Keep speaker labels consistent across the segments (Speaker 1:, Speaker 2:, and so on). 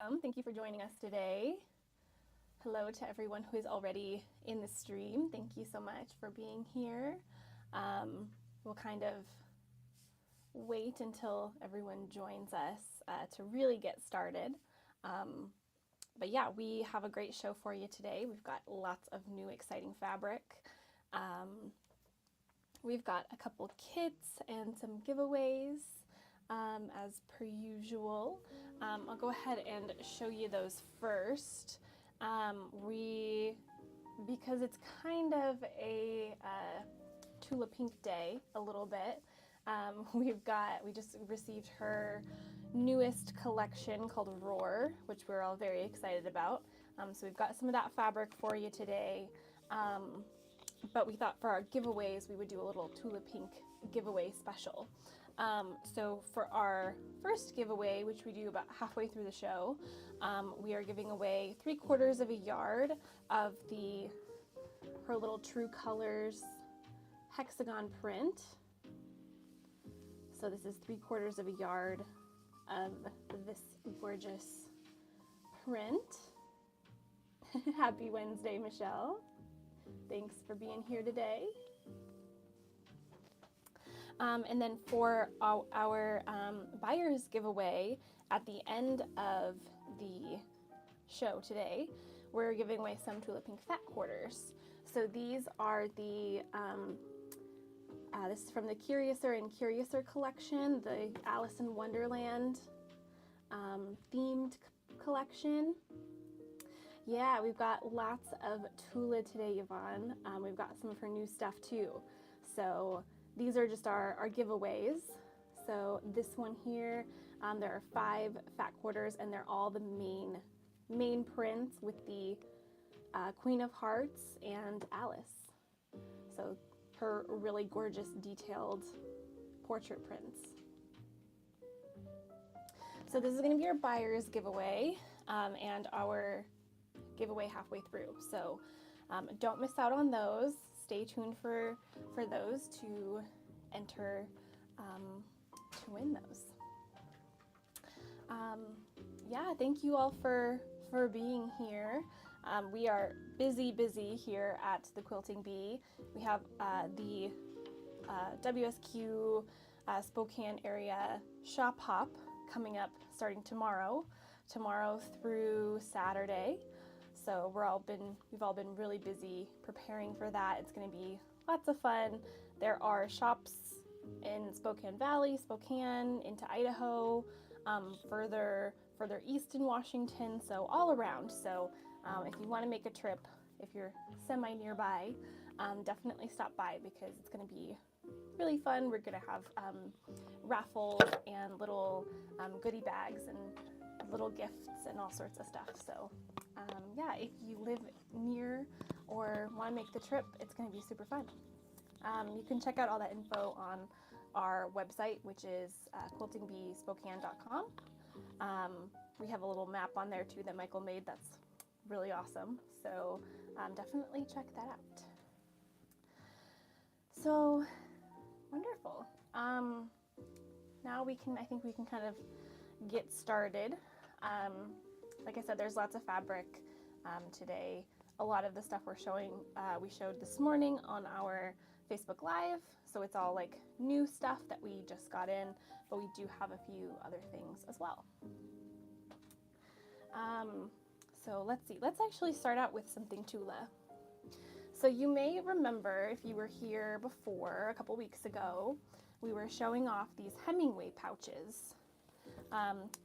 Speaker 1: Thank you for joining us today. Hello to everyone who is already in the stream. Thank you so much for being here. We'll kind of wait until everyone joins us to really get started. But yeah, we have a great show for you today. We've got lots of new exciting fabric. We've got a couple kits and some giveaways. As per usual. I'll go ahead and show you those first. Because it's kind of a Tula Pink day a little bit, we just received her newest collection called Roar, which we're all very excited about. So we've got some of that fabric for you today. But we thought for our giveaways, we would do a little Tula Pink giveaway special. So for our first giveaway, which we do about halfway through the show, we are giving away 3/4 of a yard of her little True Colors hexagon print. So this is 3/4 of a yard of this gorgeous print. Happy Wednesday, Michelle. Thanks for being here today. And then for our buyer's giveaway at the end of the show today, we're giving away some Tula Pink fat quarters. So these are this is from the Curiouser and Curiouser collection, the Alice in Wonderland themed collection. Yeah, we've got lots of Tula today, Yvonne. We've got some of her new stuff too. So these are just our giveaways. So this one here, there are 5 fat quarters and they're all the main prints with the Queen of Hearts and Alice. So her really gorgeous detailed portrait prints. So this is going to be our buyer's giveaway and our giveaway halfway through. So don't miss out on those. Stay tuned for those to enter to win those. Yeah, thank you all for being here. We are busy here at the Quilting Bee. We have the WSQ Spokane area shop hop coming up starting tomorrow through Saturday. So we've all been really busy preparing for that. It's going to be lots of fun. There are shops in Spokane Valley, Spokane, into Idaho, further east in Washington, so all around. So if you want to make a trip, if you're semi nearby, definitely stop by because it's going to be really fun. We're going to have raffles and little goodie bags and little gifts and all sorts of stuff. So yeah, if you live near or want to make the trip, it's going to be super fun. You can check out all that info on our website, which is quiltingbeespokane.com. We have a little map on there too that Michael made that's really awesome. So definitely check that out. So wonderful. Now I think we can kind of get started. Like I said, there's lots of fabric today. A lot of the stuff we showed this morning on our Facebook Live. So it's all like new stuff that we just got in, but we do have a few other things as well. So let's see. Let's actually start out with something Tula. So you may remember if you were here before a couple weeks ago, we were showing off these Hemingway pouches.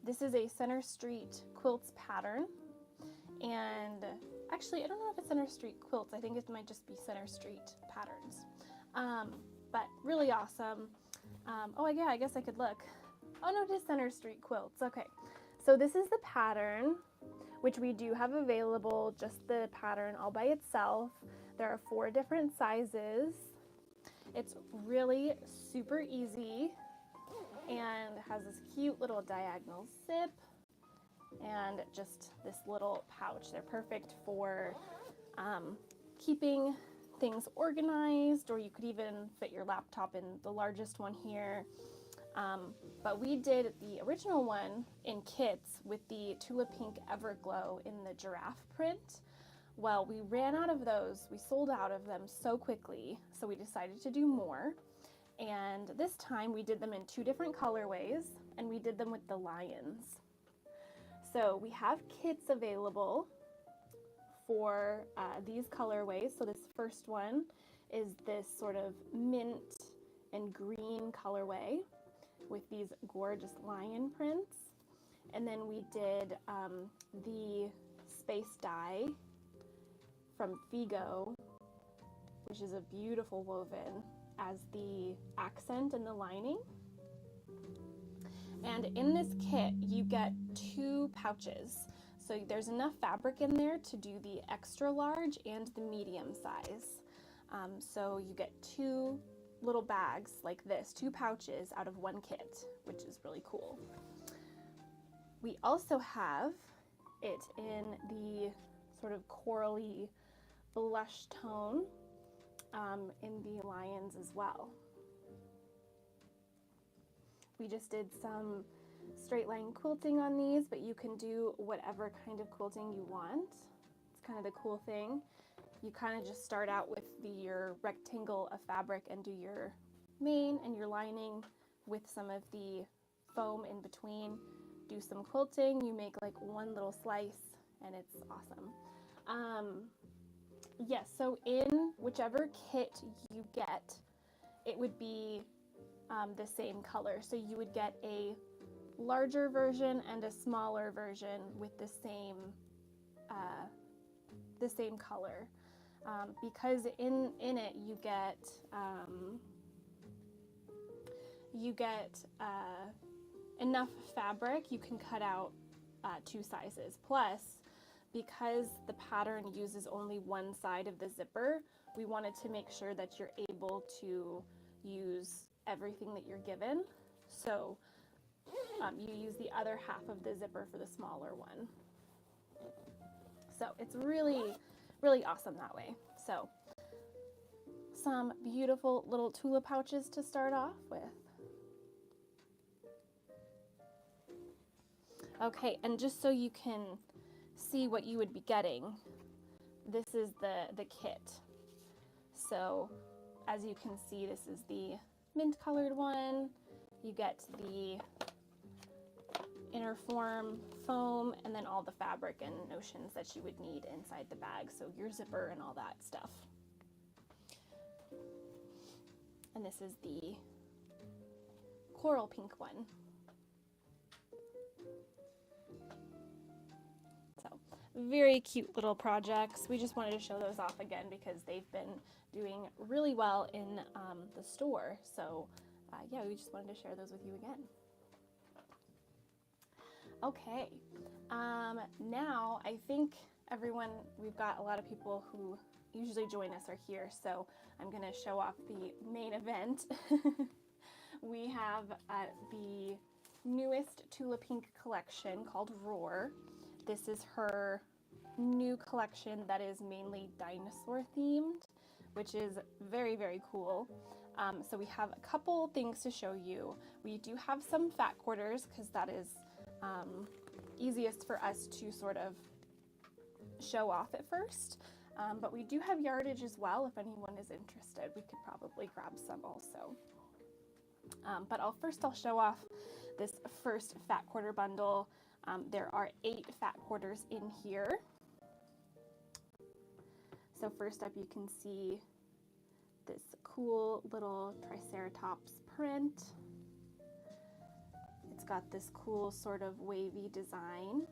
Speaker 1: This is a Center Street Quilts pattern, and actually I don't know if it's Center Street Quilts, I think it might just be Center Street Patterns, but really awesome. Oh yeah, I guess I could look. Oh no, it is Center Street Quilts. Okay, so this is the pattern, which we do have available, just the pattern all by itself. There are 4 different sizes. It's really super easy and has this cute little diagonal zip and just this little pouch. They're perfect for keeping things organized, or you could even fit your laptop in the largest one here. But we did the original one in kits with the Tula Pink Everglow in the giraffe print. Well, we ran out of those. We sold out of them so quickly, so we decided to do more. And this time we did them in 2 different colorways, and we did them with the lions. So we have kits available for these colorways. So this first one is this sort of mint and green colorway with these gorgeous lion prints. And then we did the space dye from Figo, which is a beautiful woven, as the accent and the lining. And in this kit you get 2 pouches, so there's enough fabric in there to do the extra large and the medium size. So you get 2 little bags like this, 2 pouches out of 1 kit, which is really cool. We also have it in the sort of corally blush tone in the lions as well. We just did some straight line quilting on these, but you can do whatever kind of quilting you want. It's kind of the cool thing. You kind of just start out with your rectangle of fabric and do your mane and your lining with some of the foam in between. Do some quilting, you make like one little slice, and it's awesome. Yes, so in whichever kit you get, it would be the same color. So you would get a larger version and a smaller version with the same color. Because in it you get enough fabric, you can cut out 2 sizes. Plus, because the pattern uses only one side of the zipper, we wanted to make sure that you're able to use everything that you're given. So you use the other half of the zipper for the smaller one. So it's really, really awesome that way. So some beautiful little Tula pouches to start off with. Okay, and just so you can see what you would be getting, this is the kit. So as you can see, this is the mint colored one. You get the inner form foam and then all the fabric and notions that you would need inside the bag, so your zipper and all that stuff. And this is the coral pink one. Very cute little projects. We just wanted to show those off again because they've been doing really well in the store. So yeah, we just wanted to share those with you again. Okay, now I think everyone, we've got a lot of people who usually join us are here, so I'm going to show off the main event. We have the newest Tula Pink collection called Roar. This is her new collection that is mainly dinosaur themed, which is very, very cool. So we have a couple things to show you. We do have some fat quarters because that is easiest for us to sort of show off at first. But we do have yardage as well. If anyone is interested, we could probably grab some also. But I'll show off this first fat quarter bundle. There are 8 fat quarters in here. So first up, you can see this cool little Triceratops print. It's got this cool sort of wavy design.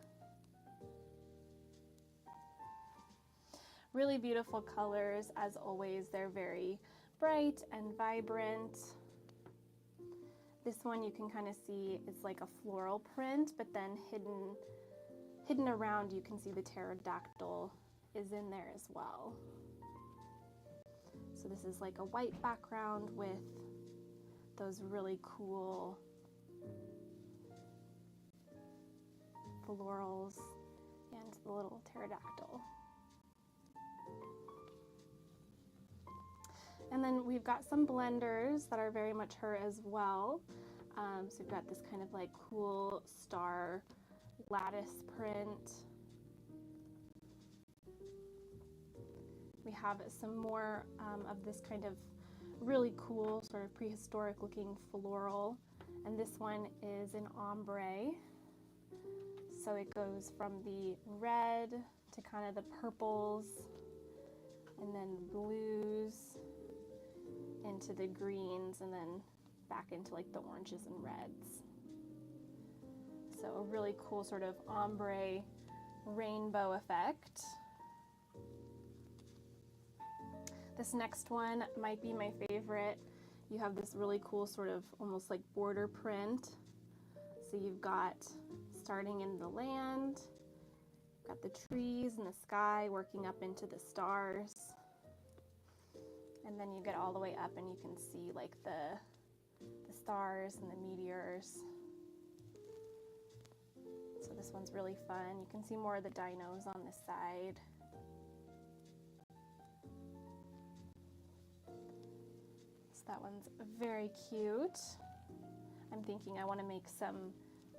Speaker 1: Really beautiful colors, as always. They're very bright and vibrant. This one you can kind of see it's like a floral print, but then hidden around you can see the pterodactyl is in there as well. So this is like a white background with those really cool florals and the little pterodactyl. And then we've got some blenders that are very much her as well. So we've got this kind of like cool star lattice print. We have some more of this kind of really cool sort of prehistoric looking floral, and this one is an ombre. So it goes from the red to kind of the purples and then blues into the greens and then back into like the oranges and reds. So a really cool sort of ombre rainbow effect. This next one might be my favorite. You have this really cool sort of almost like border print. So you've got starting in the land, got the trees and the sky working up into the stars. And then you get all the way up and you can see like the stars and the meteors. So this one's really fun. You can see more of the dinos on this side. So that one's very cute. I'm thinking I want to make some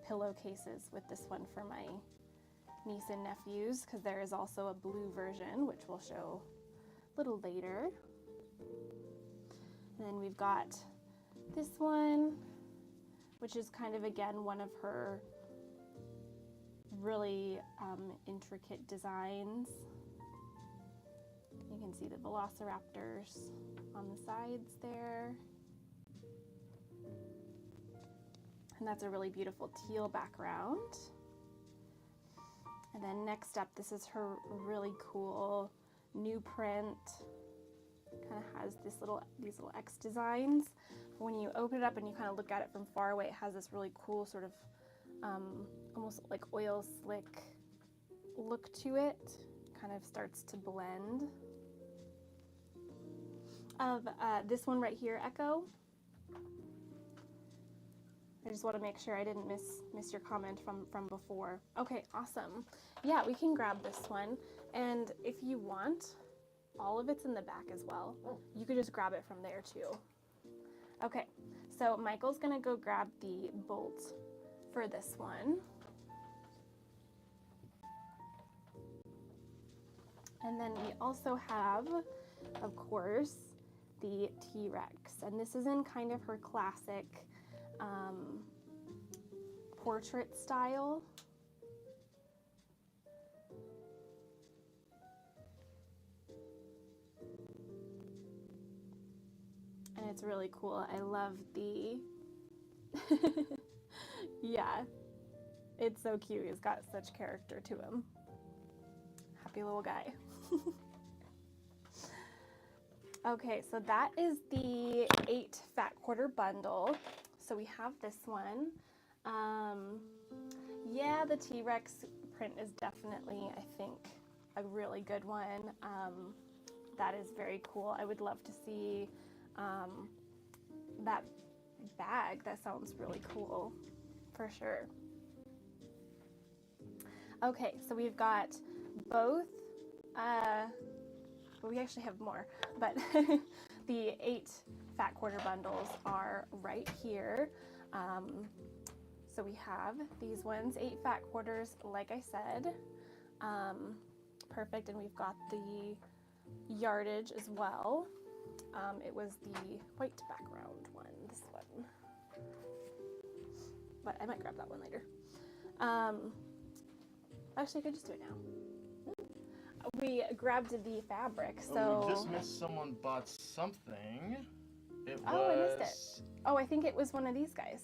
Speaker 1: pillowcases with this one for my niece and nephews, because there is also a blue version, which we'll show a little later. And then we've got this one, which is kind of, again, one of her really intricate designs. You can see the velociraptors on the sides there. And that's a really beautiful teal background. And then next up, this is her really cool new print. Kind of has these little X designs. When you open it up and you kind of look at it from far away, it has this really cool sort of almost like oil slick look to it. Kind of starts to blend. Of this one right here, Echo. I just want to make sure I didn't miss your comment from before. Okay, awesome. Yeah, we can grab this one. And if you want, all of it's in the back as well. You could just grab it from there too. Okay, so Michael's gonna go grab the bolt for this one. And then we also have, of course, the T-Rex. And this is in kind of her classic portrait style. And it's really cool. I love the, yeah, it's so cute. He's got such character to him. Happy little guy. Okay, so that is the 8 fat quarter bundle. So we have this one. Yeah, the T-Rex print is definitely, I think, a really good one. That is very cool. I would love to see that bag. That sounds really cool, for sure. Okay, so we've got both, well, we actually have more, but the 8 fat quarter bundles are right here. So we have these ones, 8 fat quarters, like I said. Perfect, and we've got the yardage as well. It was the white background one, this one. But I might grab that one later. Actually, I could just do it now. We grabbed the fabric, so...
Speaker 2: Oh, we just missed someone bought something.
Speaker 1: I missed it. Oh, I think it was one of these guys.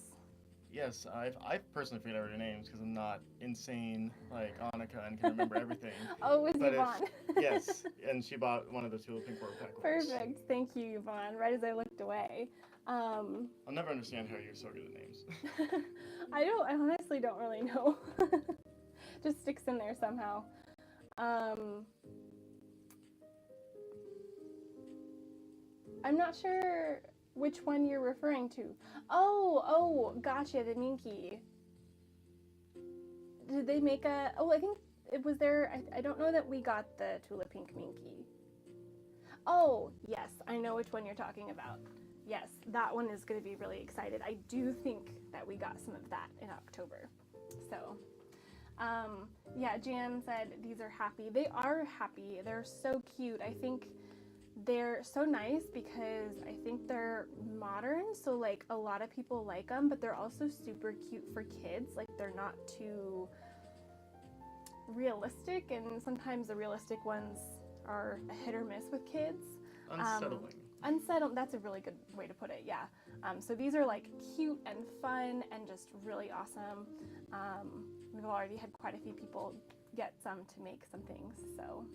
Speaker 2: Yes, I personally forget every names because I'm not insane like Annika and can remember everything.
Speaker 1: Oh, it was Yvonne.
Speaker 2: Yes, and she bought one of the tulip pink quarter pack ones.
Speaker 1: Perfect. Thank you, Yvonne. Right as I looked away.
Speaker 2: I'll never understand how you're so good at names.
Speaker 1: I honestly don't really know. Just sticks in there somehow. I'm not sure which one you're referring to. Oh, gotcha, the Minky. Did they make a, I think it was there, I don't know that we got the tulip pink Minky. Oh, yes, I know which one you're talking about. Yes, that one is going to be really excited. I do think that we got some of that in October. So, yeah, Jan said these are happy. They are happy. They're so cute. I think they're so nice because I think they're modern. So, like, a lot of people like them, but they're also super cute for kids. Like, they're not too realistic, and sometimes the realistic ones are a hit or miss with kids.
Speaker 2: Unsettling.
Speaker 1: Unsettled, that's a really good way to put it, yeah. So these are like cute and fun and just really awesome. We've already had quite a few people get some to make some things, so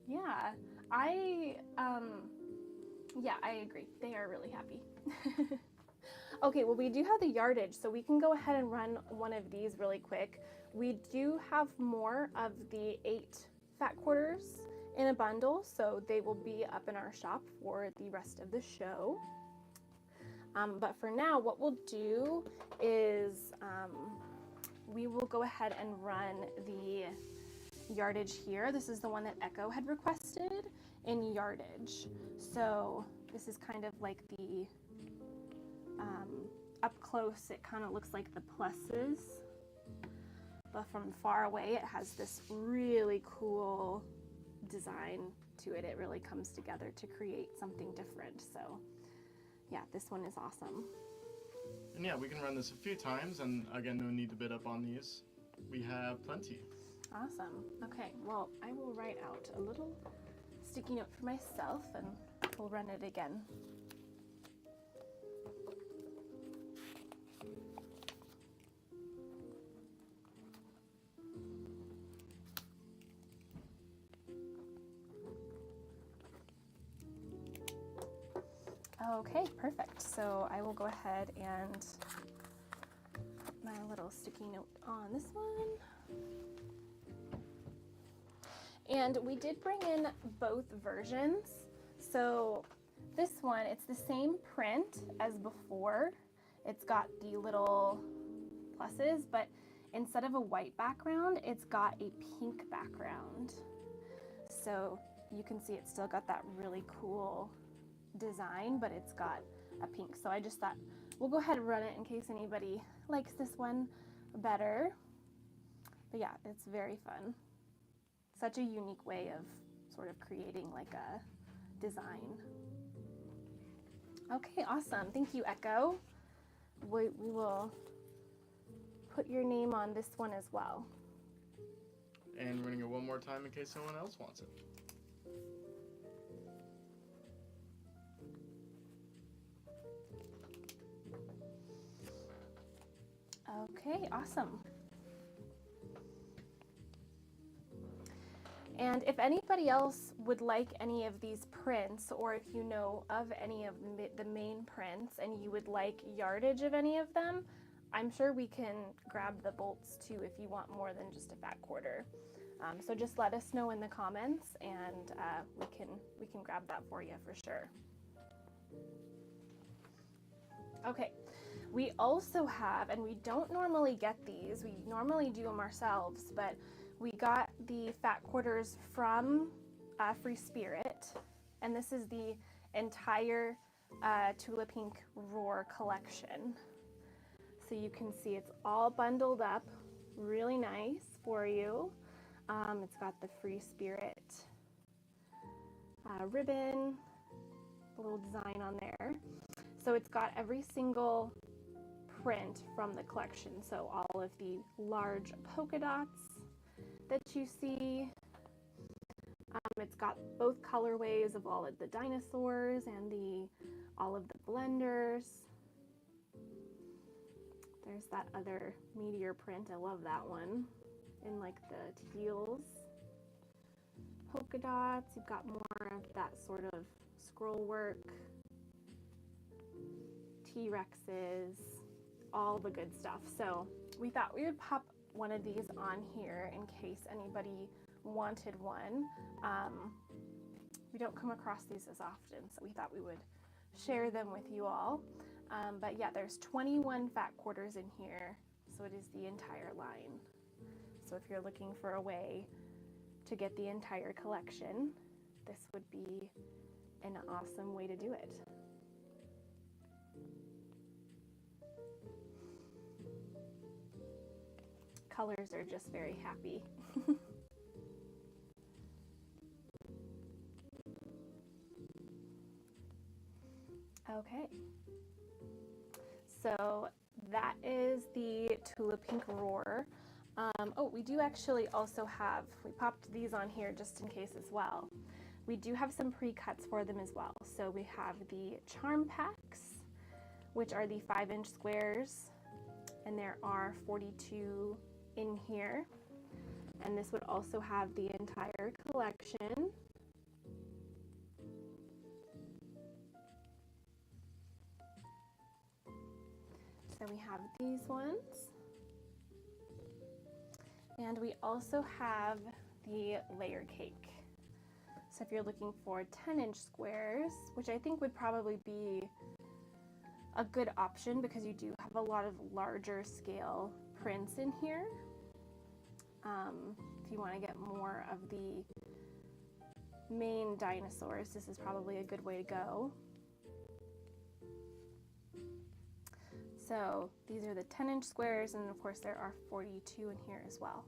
Speaker 1: yeah, I agree. They are really happy. Okay, well, we do have the yardage, so we can go ahead and run one of these really quick. We do have more of the 8 fat quarters in a bundle, so they will be up in our shop for the rest of the show. But for now, what we'll do is we will go ahead and run the yardage here. This is the one that Echo had requested in yardage. So this is kind of like the up close, it kind of looks like the pluses, but from far away it has this really cool design to it. It really comes together to create something different. So yeah, this one is awesome.
Speaker 2: And yeah, we can run this a few times, and again, no need to bid up on these. We have plenty.
Speaker 1: Awesome. Okay, well, I will write out a little sticky note for myself and we'll run it again. Okay, perfect. So I will go ahead and put my little sticky note on this one. And we did bring in both versions. So this one, it's the same print as before. It's got the little pluses, but instead of a white background, it's got a pink background. So you can see it's still got that really cool design, but it's got a pink. So I just thought we'll go ahead and run it in case anybody likes this one better. But yeah, it's very fun. Such a unique way of sort of creating like a design. Okay, awesome. Thank you, Echo. We will put your name on this one as well.
Speaker 2: And we're gonna go one more time in case someone else wants it.
Speaker 1: Okay, awesome. And if anybody else would like any of these prints, or if you know of any of the main prints and you would like yardage of any of them, I'm sure we can grab the bolts too if you want more than just a fat quarter. So just let us know in the comments, and we can grab that for you for sure. Okay, we also have, and we don't normally get these, we normally do them ourselves, but we got the fat quarters from Free Spirit, and this is the entire Tula Pink Roar collection. So you can see it's all bundled up really nice for you. It's got the Free Spirit ribbon, a little design on there. So it's got every single print from the collection. So all of the large polka dots that you see. It's got both colorways of all of the dinosaurs and all of the blenders. There's that other meteor print. I love that one. In like the teals. Polka dots. You've got more of that sort of scroll work. T-Rexes. All the good stuff. So we thought we would pop one of these on here in case anybody wanted one. We don't come across these as often, so we thought we would share them with you all. But yeah, there's 21 fat quarters in here, so it is the entire line. So if you're looking for a way to get the entire collection, this would be an awesome way to do it. Colors are just very happy. Okay, so that is the Tulip Pink Roar. Oh, we do actually also have, we popped these on here just in case as well. We do have some pre-cuts for them as well. So we have the charm packs, which are the 5-inch squares, and there are 42 in here. And this would also have the entire collection. So we have these ones. And we also have the layer cake. So if you're looking for 10-inch squares, which I think would probably be a good option because you do have a lot of larger scale prints in here. If you want to get more of the main dinosaurs, this is probably a good way to go. So these are the 10-inch squares, and of course there are 42 in here as well.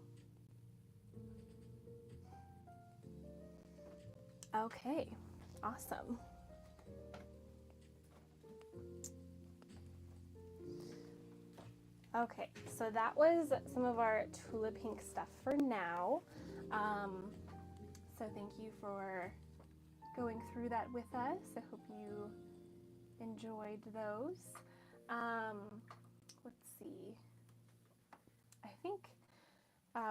Speaker 1: Okay, awesome. Okay, so that was some of our Tulip Pink stuff for now. So thank you for going through that with us. I hope you enjoyed those. Let's see. I think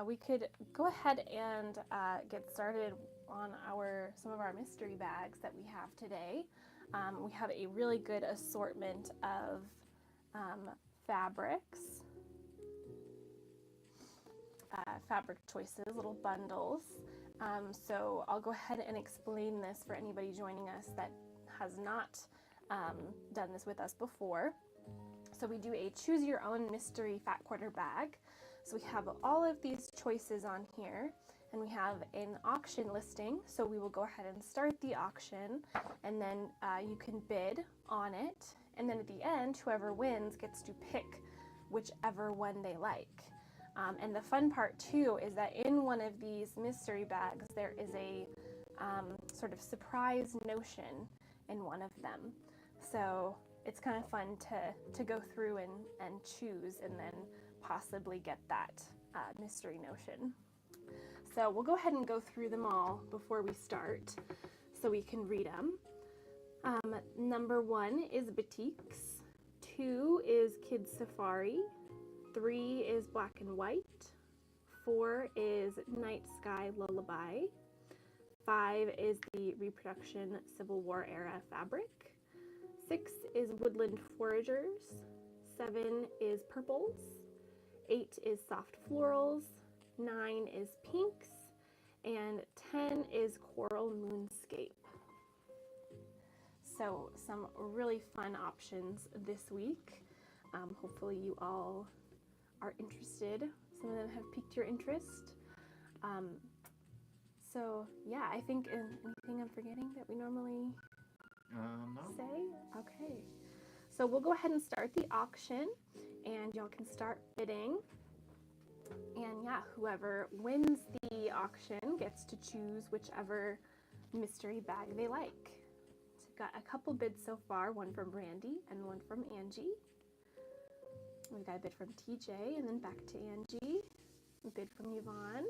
Speaker 1: we could go ahead and get started on some of our mystery bags that we have today. We have a really good assortment of fabrics, fabric choices, little bundles. So I'll go ahead and explain this for anybody joining us that has not done this with us before. So we do a choose your own mystery fat quarter bag. So we have all of these choices on here, and we have an auction listing. So we will go ahead and start the auction, and then you can bid on it. And then at the end, whoever wins gets to pick whichever one they like. And the fun part too is that in one of these mystery bags, there is a sort of surprise notion in one of them. So it's kind of fun to go through and choose and then possibly get that mystery notion. So we'll go ahead and go through them all before we start so we can read them. Number 1 is Batiks, 2 is Kids Safari, 3 is Black and White, 4 is Night Sky Lullaby, 5 is the Reproduction Civil War Era Fabric, 6 is Woodland Foragers, 7 is Purples, 8 is Soft Florals, 9 is Pinks, and 10 is Coral Moonscape. So some really fun options this week. Hopefully you all are interested. Some of them have piqued your interest. So yeah, I think anything I'm forgetting that we normally
Speaker 2: No.
Speaker 1: say? Okay. So we'll go ahead and start the auction, and y'all can start bidding. And yeah, whoever wins the auction gets to choose whichever mystery bag they like. So I've got a couple bids so far, one from Randy and one from Angie. We've got a bid from TJ and then back to Angie. A bid from Yvonne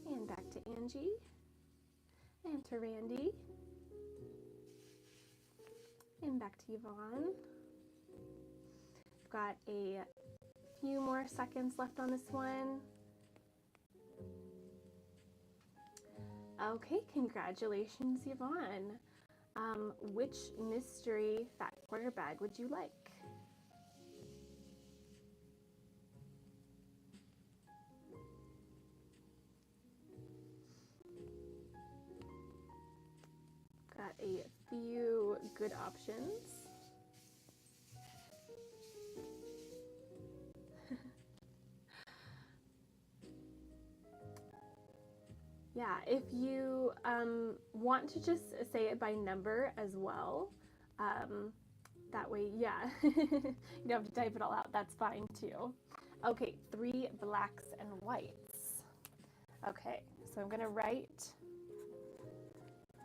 Speaker 1: and back to Angie and to Randy and back to Yvonne. We've got a few more seconds left on this one. Okay, congratulations, Yvonne. Which mystery fat quarter bag would you like? Got a few good options. Yeah, if you want to just say it by number as well, that way, yeah, you don't have to type it all out. That's fine too. Okay, 3 blacks and whites. Okay, so I'm gonna write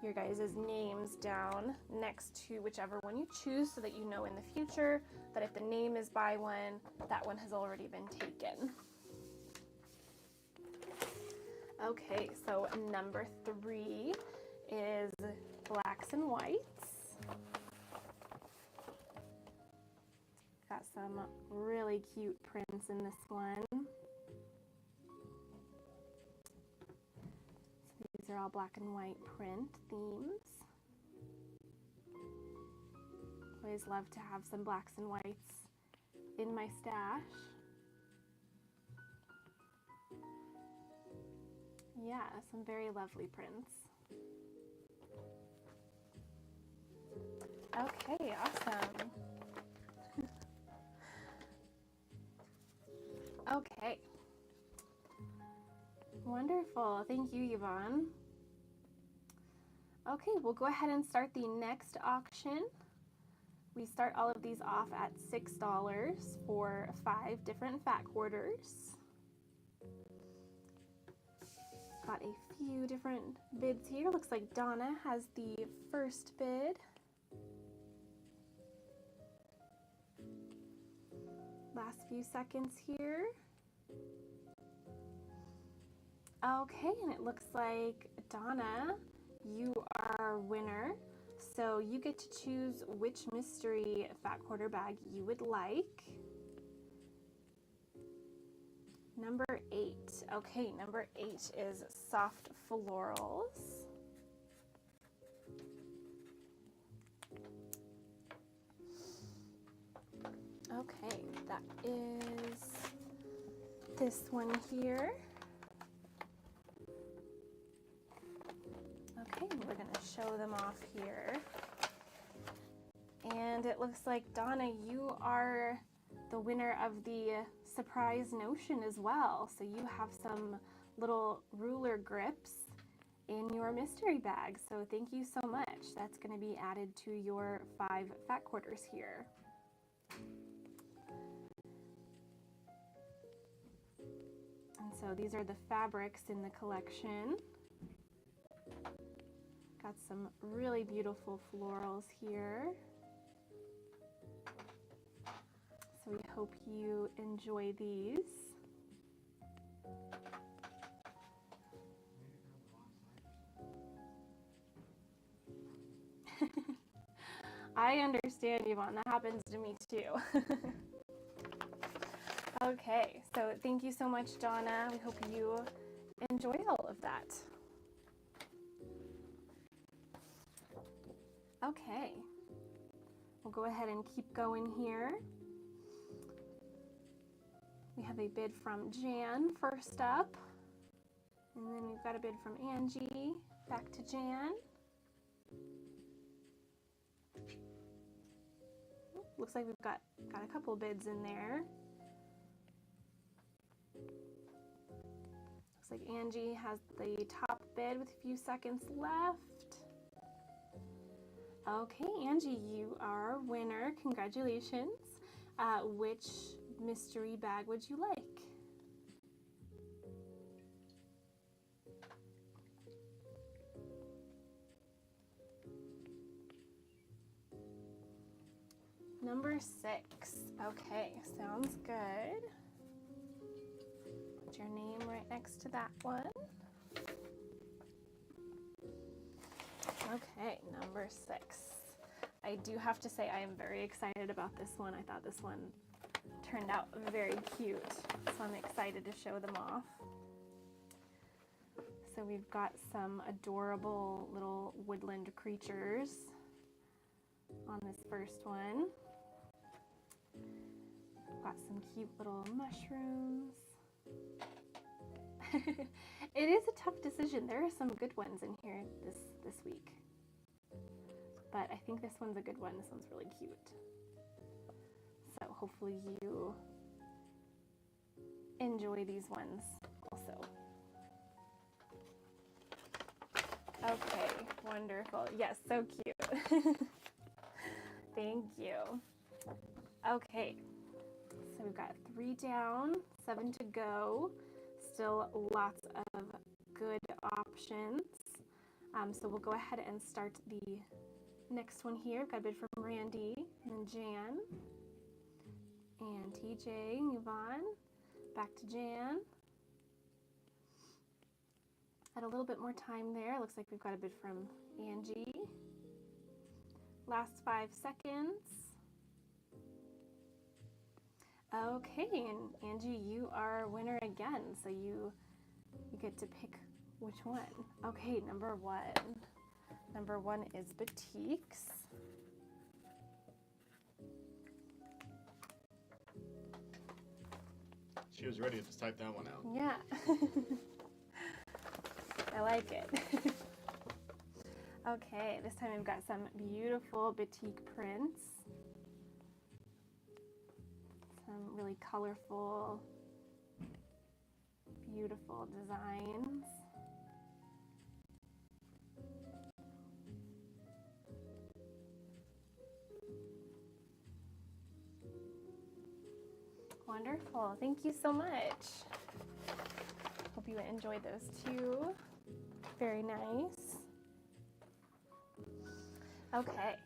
Speaker 1: your guys' names down next to whichever one you choose so that you know in the future that if the name is by one, that one has already been taken. Okay, so number 3 is blacks and whites. Got some really cute prints in this one. So these are all black and white print themes. Always love to have some blacks and whites in my stash. Yeah, some very lovely prints. Okay, awesome. Okay. Wonderful. Thank you, Yvonne. Okay, we'll go ahead and start the next auction. We start all of these off at $6 for 5 different fat quarters. Got a few different bids here. Looks like Donna has the first bid. Last few seconds here. Okay, and it looks like Donna, you are our winner. So you get to choose which mystery fat quarter bag you would like. Number 8. Okay, number 8 is soft florals. Okay, that is this one here. Okay, we're going to show them off here. And it looks like, Donna, you are the winner of the surprise notion as well. So you have some little ruler grips in your mystery bag. So thank you so much. That's going to be added to your 5 fat quarters here. And so these are the fabrics in the collection. Got some really beautiful florals here. So we hope you enjoy these. I understand, Yvonne. That happens to me too. Okay, so thank you so much, Donna. We hope you enjoyed all of that. Okay, we'll go ahead and keep going here. We have a bid from Jan first up, and then we've got a bid from Angie, back to Jan. Looks like we've got a couple bids in there. Looks like Angie has the top bid with a few seconds left. Okay, Angie, you are our winner. Congratulations. Which mystery bag would you like? Number 6. Okay, sounds good. Put your name right next to that one. Okay, number 6. I do have to say I am very excited about this one. I thought this one turned out very cute, so I'm excited to show them off. So we've got some adorable little woodland creatures on this first one. Got some cute little mushrooms. It is a tough decision. There are some good ones in here this week. But I think this one's a good one. This one's really cute. So hopefully you enjoy these ones also. Okay, wonderful. Yes, so cute. Thank you. Okay, so we've got 3 down, 7 to go. Still lots of good options. So we'll go ahead and start the next one here. Got a bid from Randy, and then Jan, and TJ, and Yvonne. Back to Jan. Had a little bit more time there. Looks like we've got a bid from Angie. Last 5 seconds. Okay, and Angie, you are winner again, so you get to pick which one. Okay, number 1. Number 1 is Batiks.
Speaker 2: She was ready to just type that one out.
Speaker 1: Yeah. I like it. Okay, this time we've got some beautiful batik prints. Some really colorful, beautiful designs. Wonderful. Thank you so much. Hope you enjoyed those too. Very nice. Okay.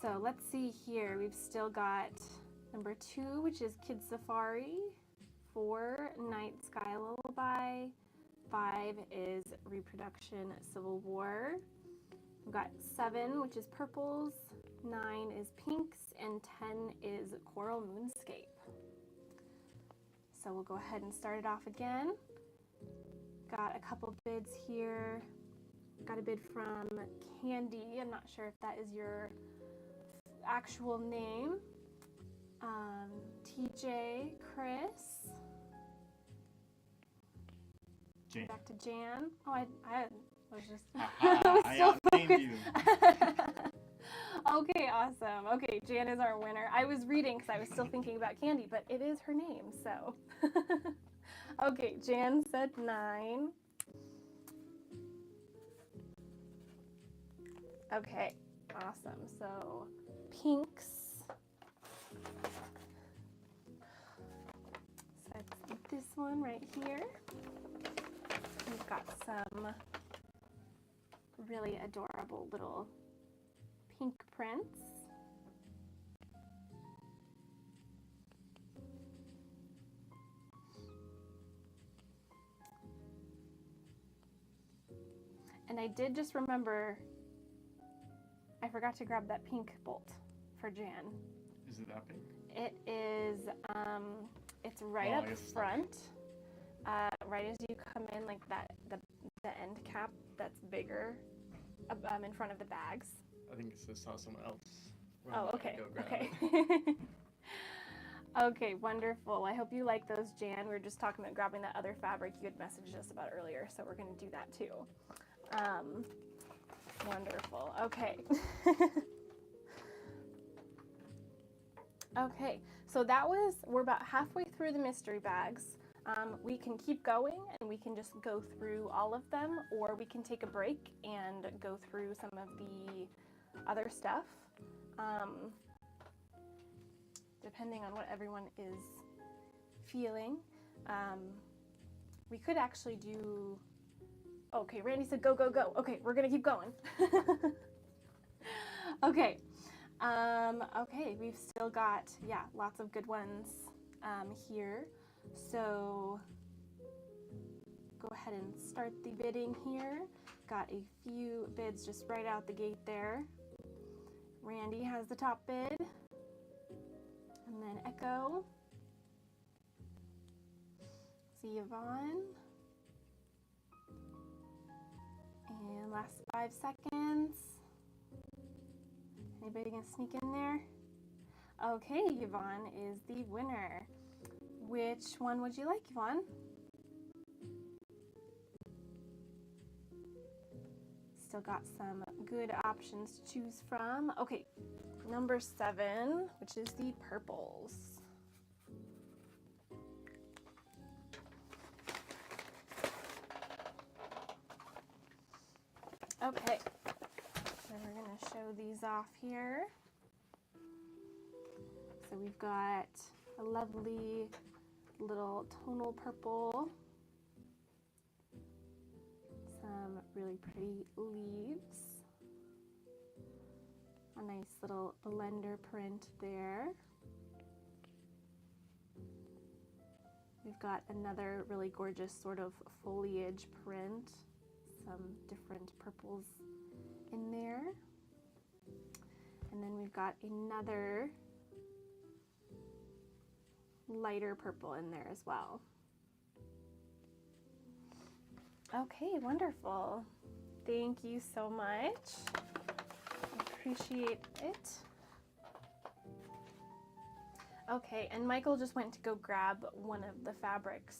Speaker 1: So let's see here. We've still got number 2, which is Kids Safari. 4, Night Sky Lullaby. 5 is Reproduction Civil War. We've got 7, which is Purples. 9 is Pinks, and 10 is Coral Moonscape. So we'll go ahead and start it off again. Got a couple bids here. Got a bid from Candy. I'm not sure if that is your actual name. TJ, Chris.
Speaker 2: Jan.
Speaker 1: Back to Jan. Oh, I was just.
Speaker 2: I outnamed you.
Speaker 1: Okay, awesome. Okay, Jan is our winner. I was reading because I was still thinking about Candy, but it is her name, so. Okay, Jan said 9. Okay, awesome. So, pinks. So that's this one right here. We've got some really adorable little pink prints. And I did just remember I forgot to grab that pink bolt for Jan.
Speaker 2: Is it that pink?
Speaker 1: It is, it's right up front. Right as you come in, like that, the end cap that's bigger in front of the bags.
Speaker 2: I think I saw someone else.
Speaker 1: Oh, okay.
Speaker 2: Go grab
Speaker 1: Okay.
Speaker 2: it.
Speaker 1: Okay, wonderful. I hope you like those, Jan. We were just talking about grabbing that other fabric you had messaged us about earlier, so we're going to do that too. Wonderful. Okay. Okay, so we're about halfway through the mystery bags. We can keep going and we can just go through all of them, or we can take a break and go through some of the other stuff, depending on what everyone is feeling. We could actually do, okay, Randy said go, go, go. Okay, we're gonna keep going. Okay, okay, we've still got, yeah, lots of good ones here. So go ahead and start the bidding here. Got a few bids just right out the gate there. Randy has the top bid, and then Echo, see Yvonne, and last 5 seconds. Anybody gonna sneak in there? Okay, Yvonne is the winner. Which one would you like, Yvonne? Still got some good options to choose from. Okay, number 7, which is the purples. Okay, so we're going to show these off here. So we've got a lovely little tonal purple, some really pretty leaves, a nice little blender print there. We've got another really gorgeous sort of foliage print, some different purples in there. And then we've got another lighter purple in there as well. Okay, wonderful. Thank you so much. Appreciate it. Okay, and Michael just went to go grab one of the fabrics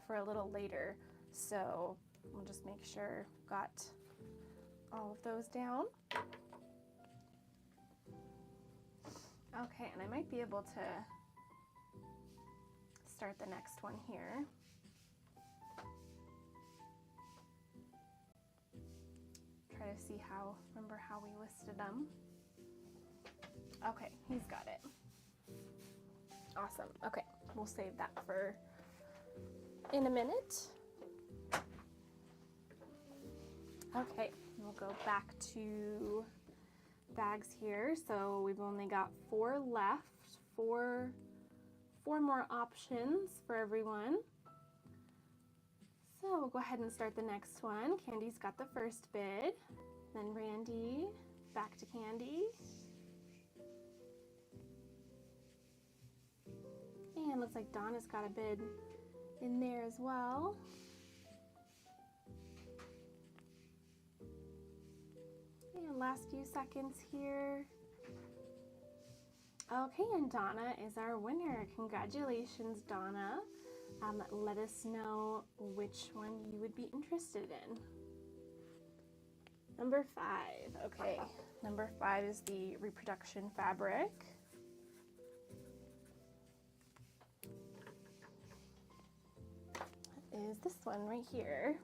Speaker 1: for a little later, so we'll just make sure we've got all of those down. Okay, and I might be able to start the next one here. Try to see remember how we listed them. Okay, he's got it. Awesome. Okay, we'll save that for in a minute. Okay, we'll go back to bags here. So we've only got 4 left, four more options for everyone. So we'll go ahead and start the next one. Candy's got the first bid, then Randy, back to Candy. And looks like Donna's got a bid in there as well. And last few seconds here. Okay, and Donna is our winner. Congratulations, Donna. Let us know which one you would be interested in. Number 5. Okay, number 5 is the reproduction fabric. Is this one right here.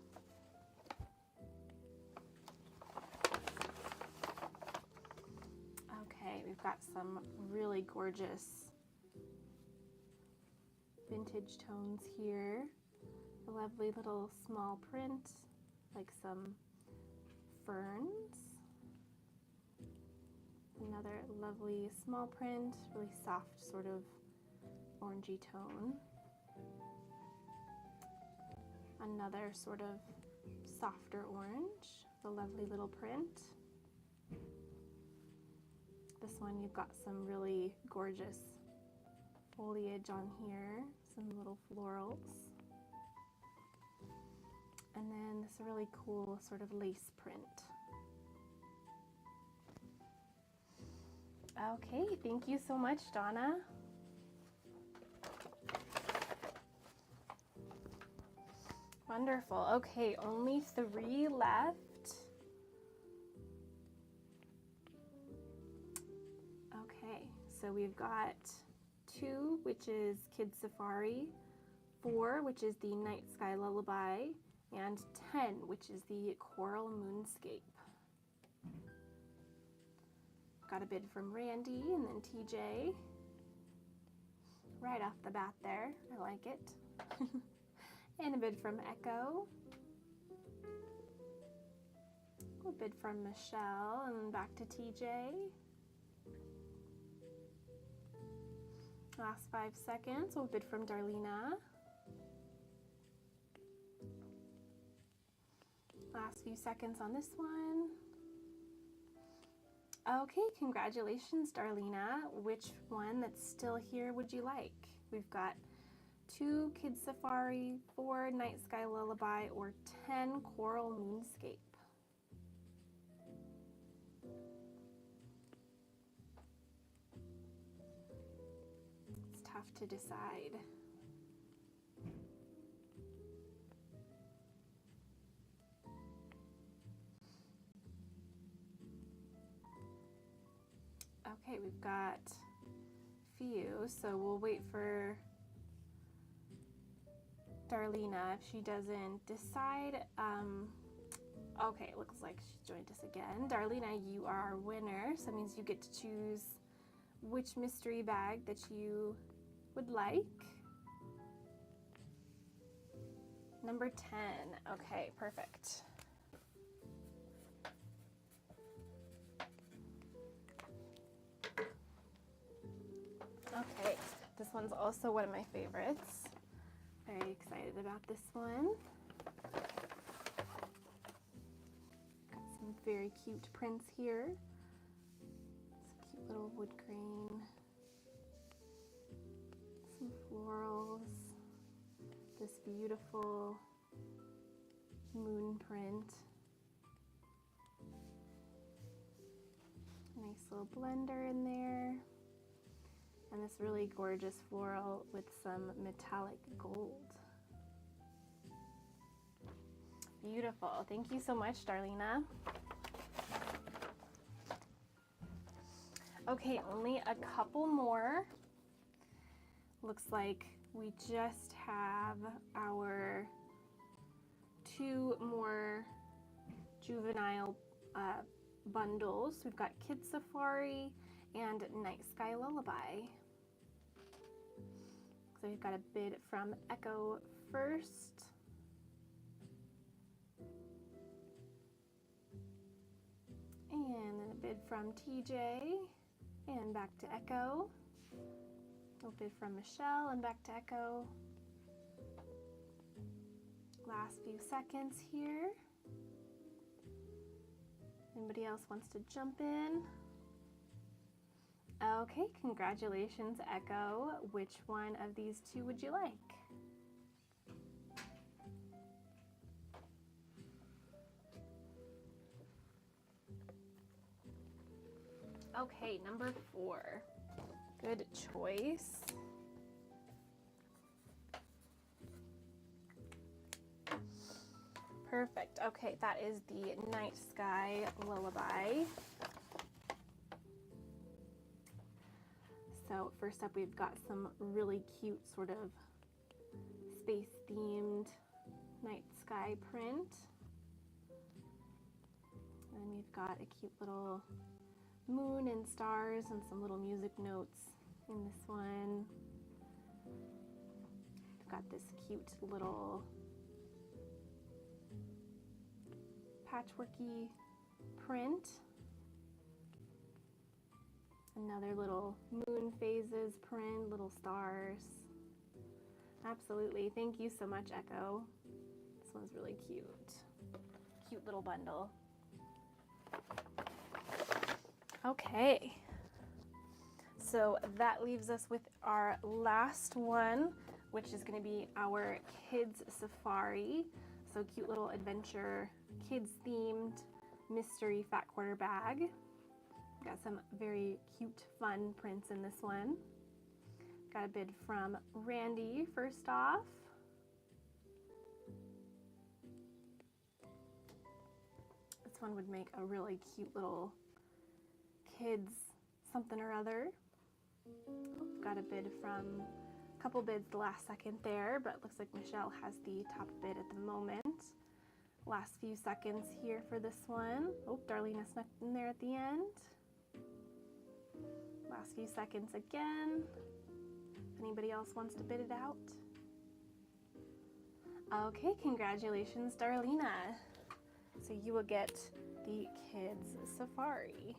Speaker 1: Okay, we've got some really gorgeous vintage tones here. A lovely little small print, like some ferns. Another lovely small print, really soft sort of orangey tone. Another sort of softer orange, a lovely little print. This one you've got some really gorgeous foliage on here, some little florals. And then this really cool sort of lace print. Okay, thank you so much, Donna. Wonderful. Okay, only 3 left. Okay, so we've got 2, which is Kids Safari, 4, which is the Night Sky Lullaby, and 10, which is the Coral Moonscape. Got a bid from Randy and then TJ. Right off the bat there, I like it. And a bid from Echo. A bid from Michelle and back to TJ. Last 5 seconds, we'll bid from Darlena. Last few seconds on this one. Okay, congratulations, Darlena. Which one that's still here would you like? We've got 2 Kids Safari, 4 Night Sky Lullaby, or 10 Coral Moonscape. It's tough to decide. Okay, we've got a few, so we'll wait for Darlena. If she doesn't decide, Okay, it looks like she's joined us again. Darlena, you are our winner, so that means you get to choose which mystery bag that you would like. Number 10. Okay, perfect. Okay, this one's also one of my favorites. Very excited about this one. Got some very cute prints here. Some cute little wood grain. Some florals. This beautiful moon print. Nice little blender in there. And this really gorgeous floral with some metallic gold. Beautiful. Thank you so much, Darlena. Okay, only a couple more. Looks like we just have our 2 more juvenile bundles. We've got Kid Safari and Night Sky Lullaby. So we've got a bid from Echo first. And then a bid from TJ and back to Echo. A bid from Michelle and back to Echo. Last few seconds here. Anybody else wants to jump in? Okay, congratulations, Echo. Which one of these 2 would you like? Okay, number 4. Good choice. Perfect. Okay, that is the Night Sky Lullaby. So first up, we've got some really cute sort of space-themed night sky print. And then we've got a cute little moon and stars and some little music notes in this one. We've got this cute little patchworky print. Another little moon phases print, little stars. Absolutely. Thank you so much, Echo. This one's really cute. Cute little bundle. Okay. So that leaves us with our last one, which is going to be our Kids Safari. So cute little adventure, kids themed mystery fat quarter bag. Got some very cute, fun prints in this one. Got a bid from Randy first off. This one would make a really cute little kids something or other. Got a bid from a couple bids the last second there, but it looks like Michelle has the top bid at the moment. Last few seconds here for this one. Oh, Darlene snuck in there at the end. Last few seconds again. If anybody else wants to bid it out. Okay, congratulations, Darlena. So you will get the Kids Safari.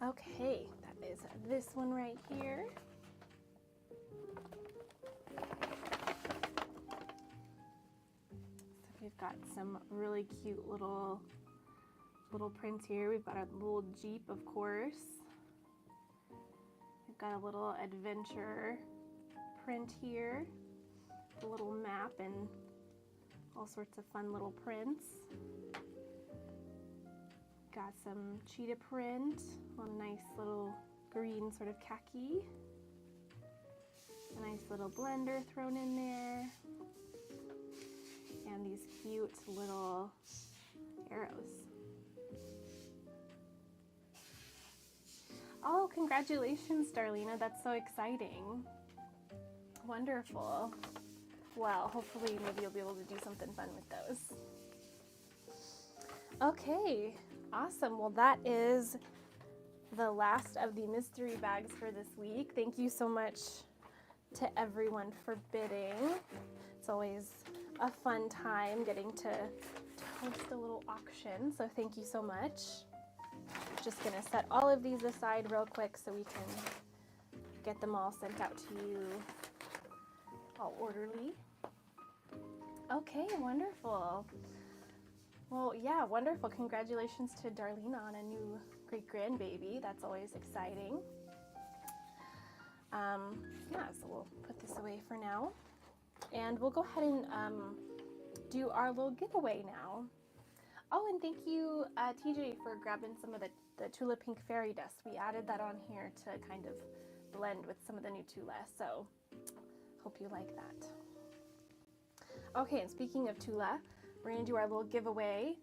Speaker 1: Okay, that is this one right here. So we've got some really cute little prints here. We've got a little Jeep, of course. We've got a little adventure print here, a little map and all sorts of fun little prints. Got some cheetah print on a nice little green sort of khaki. A nice little blender thrown in there. And these cute little arrows. Oh, congratulations, Darlena. That's so exciting. Wonderful. well. Hopefully maybe you'll be able to do something fun with those. Okay, awesome. Well, that is the last of the mystery bags for this week. Thank you so much to everyone for bidding. It's always a fun time getting to host a little auction, so thank you so much. Just gonna set all of these aside real quick so we can get them all sent out to you all orderly. Okay, wonderful. Well, yeah, wonderful. Congratulations to Darlene on a new great-grandbaby. That's always exciting. Yeah, so we'll put this away for now. And we'll go ahead and do our little giveaway now. Oh, and thank you, TJ, for grabbing some of the Tula Pink Fairy Dust. We added that on here to kind of blend with some of the new Tula, so hope you like that. Okay, and speaking of Tula, we're going to do our little giveaway.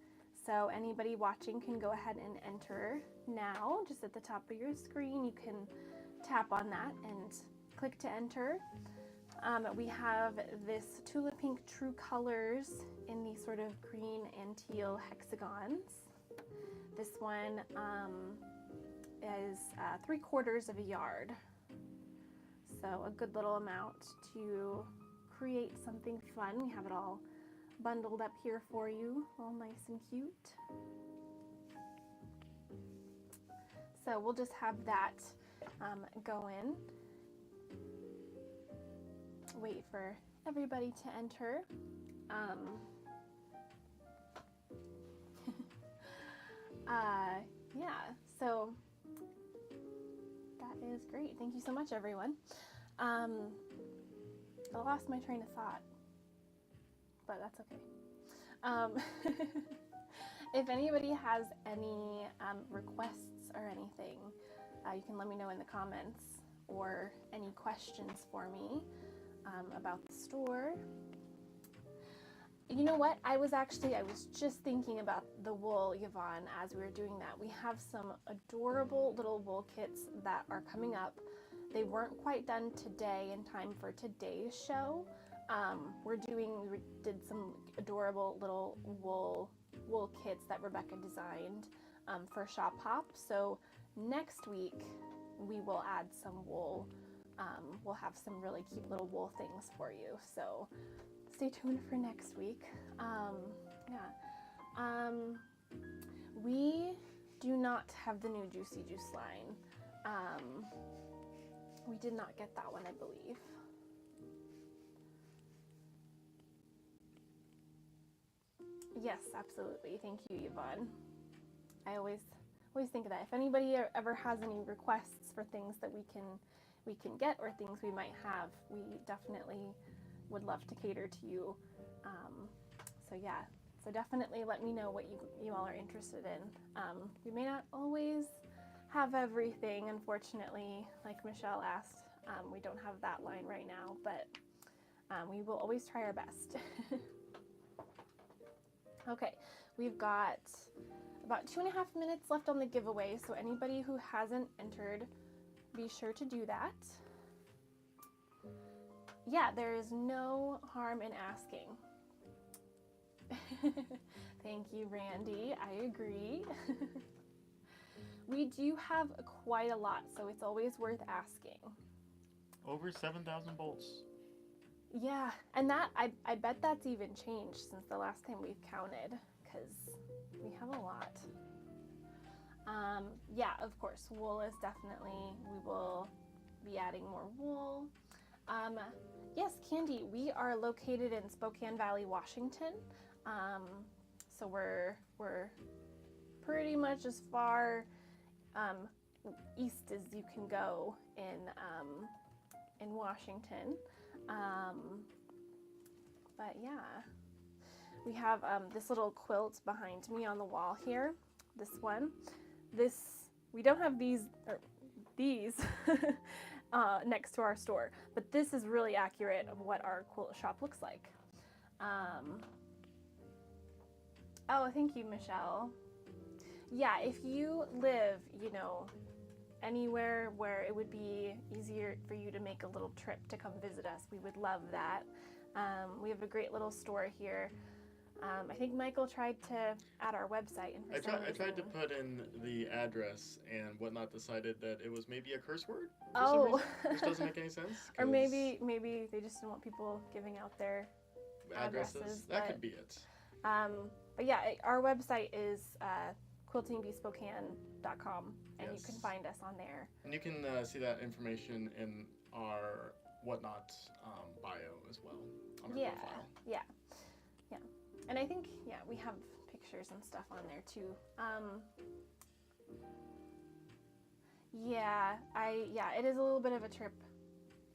Speaker 1: So anybody watching can go ahead and enter now. Just at the top of your screen, you can tap on that and click to enter. We have this Tula Pink True Colors in these sort of green and teal hexagons. This one is 3/4 of a yard. So a good little amount to create something fun. We have it all bundled up here for you, all nice and cute. So we'll just have that go in. Wait for everybody to enter. Yeah, so that is great. Thank you so much, everyone. I lost my train of thought, but that's okay. If anybody has any requests or anything, you can let me know in the comments, or any questions for me about the store. You know what? I was just thinking about the wool, Yvonne, as we were doing that. We have some adorable little wool kits that are coming up. They weren't quite done today in time for today's show. We did some adorable little wool kits that Rebecca designed for Shop Hop. So next week we will add some wool. We'll have some really cute little wool things for you. So stay tuned for next week. We do not have the new Juicy Juice line. We did not get that one, I believe. Yes, absolutely. Thank you, Yvonne. I always think of that. If anybody ever has any requests for things that we can get, or things we might have, we definitely would love to cater to you. So yeah, so definitely let me know what you all are interested in. We may not always have everything, unfortunately, like Michelle asked. We don't have that line right now, but we will always try our best. Okay, we've got about 2.5 minutes left on the giveaway, so anybody who hasn't entered, be sure to do that. Yeah, there is no harm in asking. Thank you, Randy. I agree. We do have quite a lot, so it's always worth asking.
Speaker 2: Over 7,000 bolts.
Speaker 1: Yeah, and that I bet that's even changed since the last time we've counted, because we have a lot. Yeah, of course, wool is definitely, we will be adding more wool. Yes, Candy, we are located in Spokane Valley, Washington. So we're pretty much as far east as you can go in Washington. But yeah, we have this little quilt behind me on the wall here. This one. We don't have these next to our store, but this is really accurate of what our quilt shop looks like. Oh, thank you, Michelle. Yeah, if you live, anywhere where it would be easier for you to make a little trip to come visit us, we would love that. We have a great little store here. I think Michael tried to add our website, and
Speaker 2: I tried to put in the address, and Whatnot decided that it was maybe a curse word for some reason, which doesn't make any sense.
Speaker 1: Or maybe they just didn't want people giving out their addresses.
Speaker 2: That could be it.
Speaker 1: But yeah, our website is quiltingbespokane.com, and you can find us on there. And
Speaker 2: you can see that information in our Whatnot bio as well on our profile.
Speaker 1: Yeah. And I think, we have pictures and stuff on there too. It is a little bit of a trip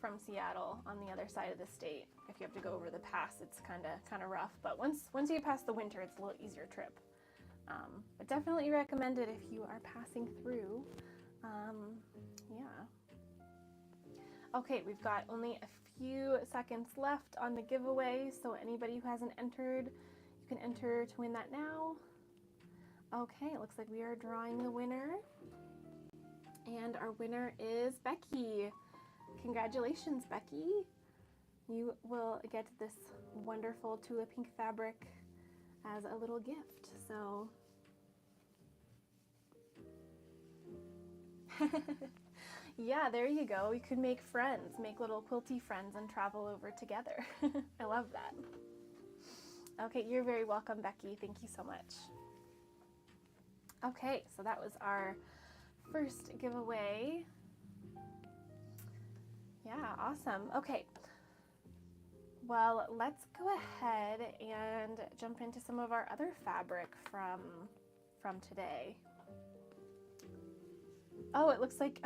Speaker 1: from Seattle on the other side of the state. If you have to go over the pass, it's kind of rough. But once you pass the winter, it's a little easier trip. But definitely recommend it if you are passing through. Okay, we've got only a few seconds left on the giveaway, so anybody who hasn't entered, you can enter to win that now. Okay, it looks like we are drawing the winner. And our winner is Becky. Congratulations, Becky. You will get this wonderful Tula Pink fabric as a little gift. So yeah, there you go. You could make friends, make little quilty friends and travel over together. I love that. Okay, you're very welcome, Becky. Thank you so much. Okay, so that was our first giveaway. Yeah, awesome. Okay, well, let's go ahead and jump into some of our other fabric from today. Oh, it looks like,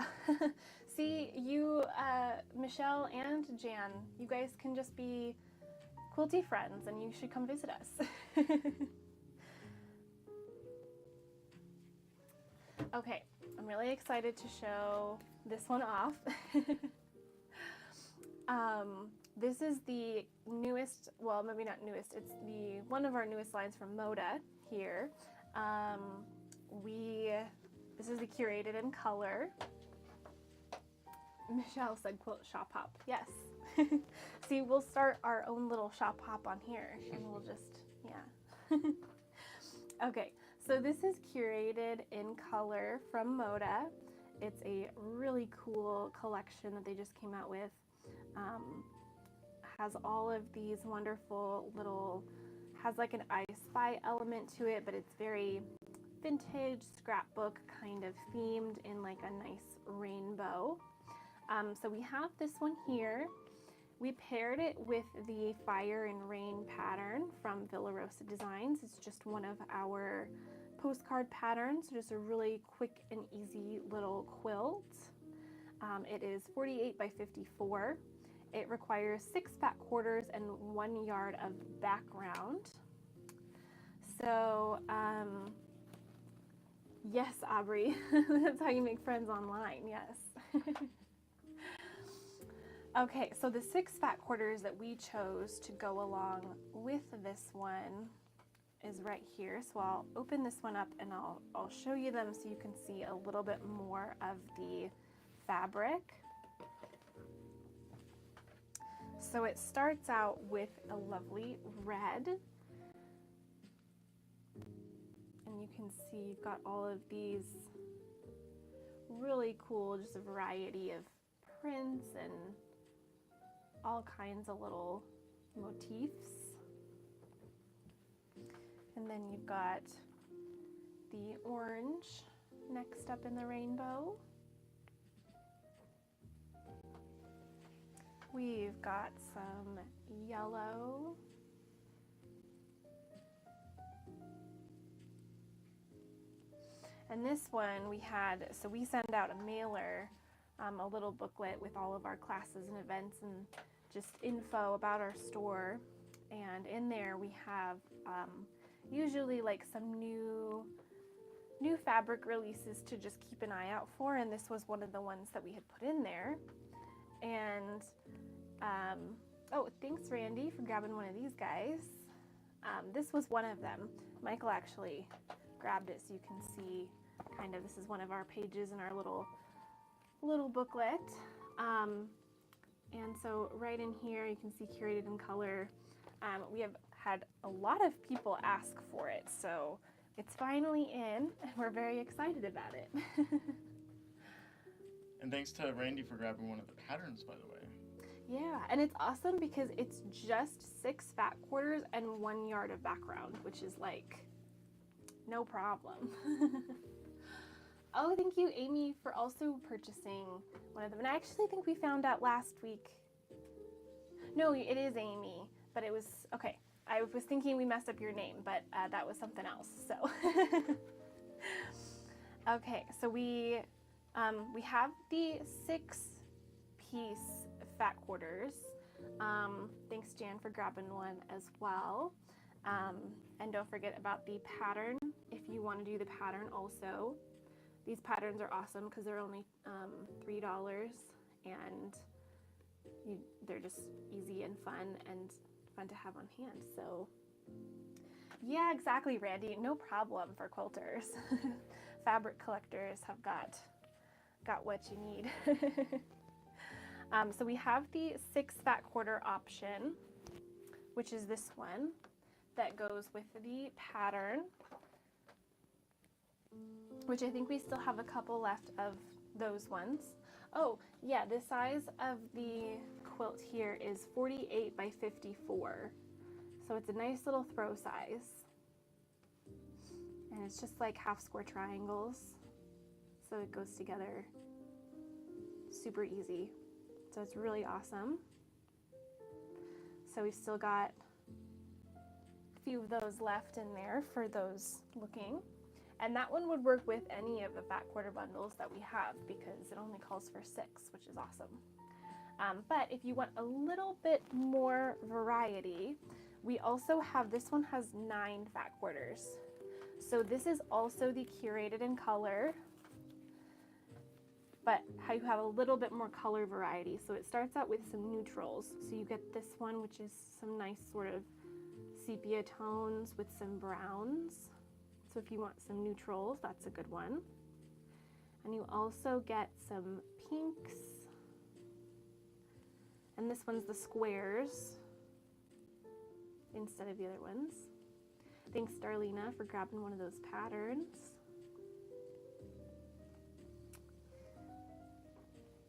Speaker 1: see, you, Michelle and Jan, you guys can just be quilty friends and you should come visit us. Okay, I'm really excited to show this one off. This is the newest, well, maybe not newest, it's one of our newest lines from Moda here. This is the curated in color. Michelle said quilt shop hop. Yes. See, we'll start our own little shop hop on here and we'll just, Okay, so this is curated in color from Moda. It's a really cool collection that they just came out with. Has all of these wonderful little, has like an I Spy element to it, but it's very vintage scrapbook kind of themed in like a nice rainbow. So we have this one here. We paired it with the Fire and Rain pattern from Villa Rosa Designs. It's just one of our postcard patterns, just a really quick and easy little quilt. It is 48 by 54. It requires 6 fat quarters and 1 yard of background. So, yes, Aubrey, that's how you make friends online, yes. Okay, so the 6 fat quarters that we chose to go along with this one is right here. So I'll open this one up and I'll show you them so you can see a little bit more of the fabric. So it starts out with a lovely red. And you can see you've got all of these really cool, just a variety of prints and all kinds of little motifs. And then you've got the orange next up in the rainbow. We've got some yellow. And this one we send out a mailer, a little booklet with all of our classes and events and just info about our store. And in there we have usually like some new fabric releases to just keep an eye out for, and this was one of the ones that we had put in there. And oh, thanks Randy for grabbing one of these guys. This was one of them. Michael actually grabbed it so you can see kind of, this is one of our pages in our little booklet. And so right in here you can see curated in color. We have had a lot of people ask for it, so it's finally in and we're very excited about it.
Speaker 2: And thanks to Randy for grabbing one of the patterns, by the way.
Speaker 1: Yeah, and it's awesome because it's just 6 fat quarters and 1 yard of background, which is like no problem. Oh, thank you, Amy, for also purchasing one of them. And I actually think we found out last week. No, it is Amy, but it was, okay. I was thinking we messed up your name, but that was something else, so. Okay, so we have the 6-piece fat quarters. Thanks, Jan, for grabbing one as well. And don't forget about the pattern if you want to do the pattern also. These patterns are awesome because they're only $3 and they're just easy and fun to have on hand. So yeah, exactly, Randy. No problem for quilters. Fabric collectors have got what you need. So we have the 6 fat quarter option, which is this one that goes with the pattern, which I think we still have a couple left of those ones. Oh, yeah, the size of the quilt here is 48 by 54. So it's a nice little throw size. And it's just like half square triangles. So it goes together super easy. So it's really awesome. So we've still got a few of those left in there for those looking. And that one would work with any of the fat quarter bundles that we have because it only calls for 6, which is awesome. But if you want a little bit more variety, we also have, this one has 9 fat quarters. So this is also the curated in color, but how you have a little bit more color variety. So it starts out with some neutrals. So you get this one, which is some nice sort of sepia tones with some browns. So if you want some neutrals, that's a good one. And you also get some pinks. And this one's the squares instead of the other ones. Thanks, Darlena, for grabbing one of those patterns.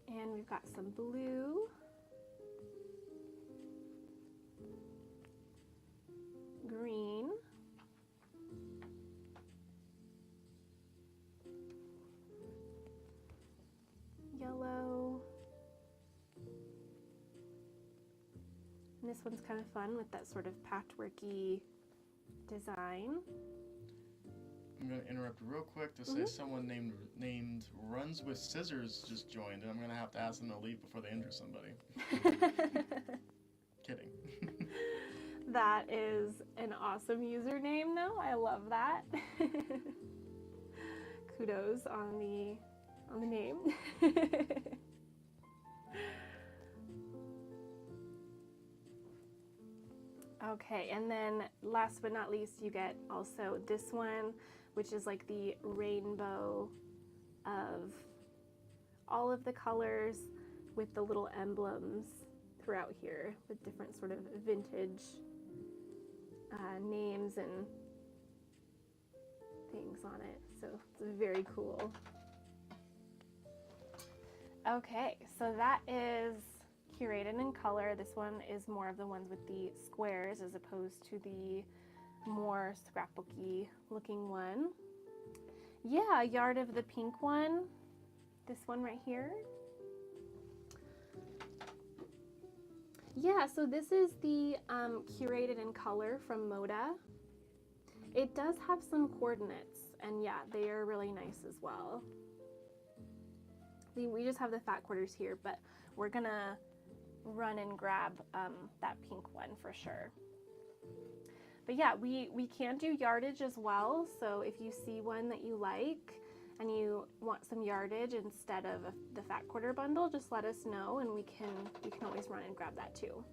Speaker 1: And we've got some blue. Green. Yellow. And this one's kind of fun with that sort of patchworky design.
Speaker 2: I'm going to interrupt real quick to say someone named Runs with Scissors just joined, and I'm going to have to ask them to leave before they injure somebody. Kidding.
Speaker 1: That is an awesome username, though. I love that. Kudos on the name. Okay, and then last but not least, you get also this one, which is like the rainbow of all of the colors with the little emblems throughout here with different sort of vintage names and things on it. So it's very cool. Okay, so that is curated in color. This one is more of the ones with the squares as opposed to the more scrapbooky looking one. Yeah, a yard of the pink one. This one right here. Yeah, so this is the curated in color from Moda. It does have some coordinates, and yeah, they are really nice as well. We just have the fat quarters here, but we're gonna run and grab that pink one for sure. But yeah, we can do yardage as well. So if you see one that you like and you want some yardage instead of the fat quarter bundle, just let us know and you can always run and grab that too.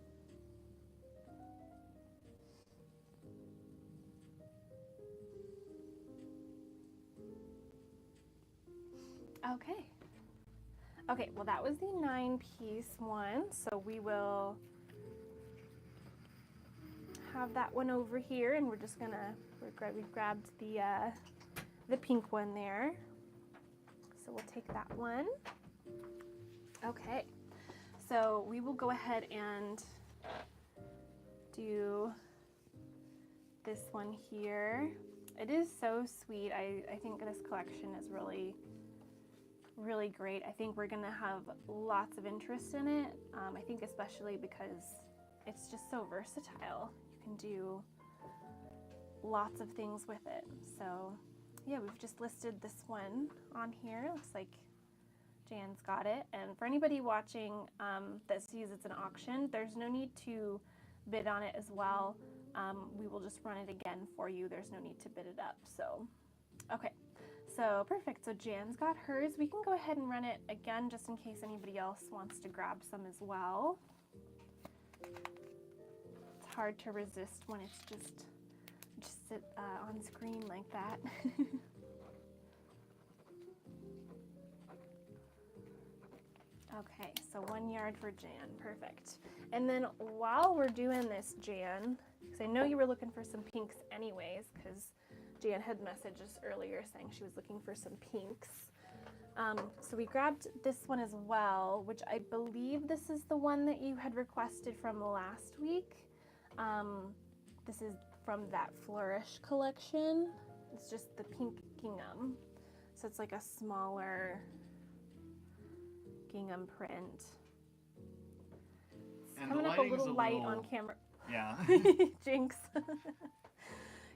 Speaker 1: Okay. Okay, well that was the 9-piece one, so we will have that one over here, and we're just gonna, we grabbed the pink one there, so we'll take that one. Okay, so we will go ahead and do this one here. It is so sweet. I think this collection is really great. I think we're gonna have lots of interest in it. I think especially because it's just so versatile. You can do lots of things with it. So yeah, we've just listed this one on here. Looks like Jan's got it. And for anybody watching that sees it's an auction, there's no need to bid on it as well. We will just run it again for you. There's no need to bid it up. So, okay. So perfect. So Jan's got hers. We can go ahead and run it again just in case anybody else wants to grab some as well. It's hard to resist when it's just on screen like that. Okay, so 1 yard for Jan, perfect. And then while we're doing this, Jan, because I know you were looking for some pinks anyways, because Jan had messaged us earlier saying she was looking for some pinks. So we grabbed this one as well, which I believe this is the one that you had requested from last week. This is from that Flourish collection. It's just the pink gingham. So it's like a smaller gingham print. It's
Speaker 2: And
Speaker 1: coming up a little light on camera.
Speaker 2: Yeah.
Speaker 1: Jinx.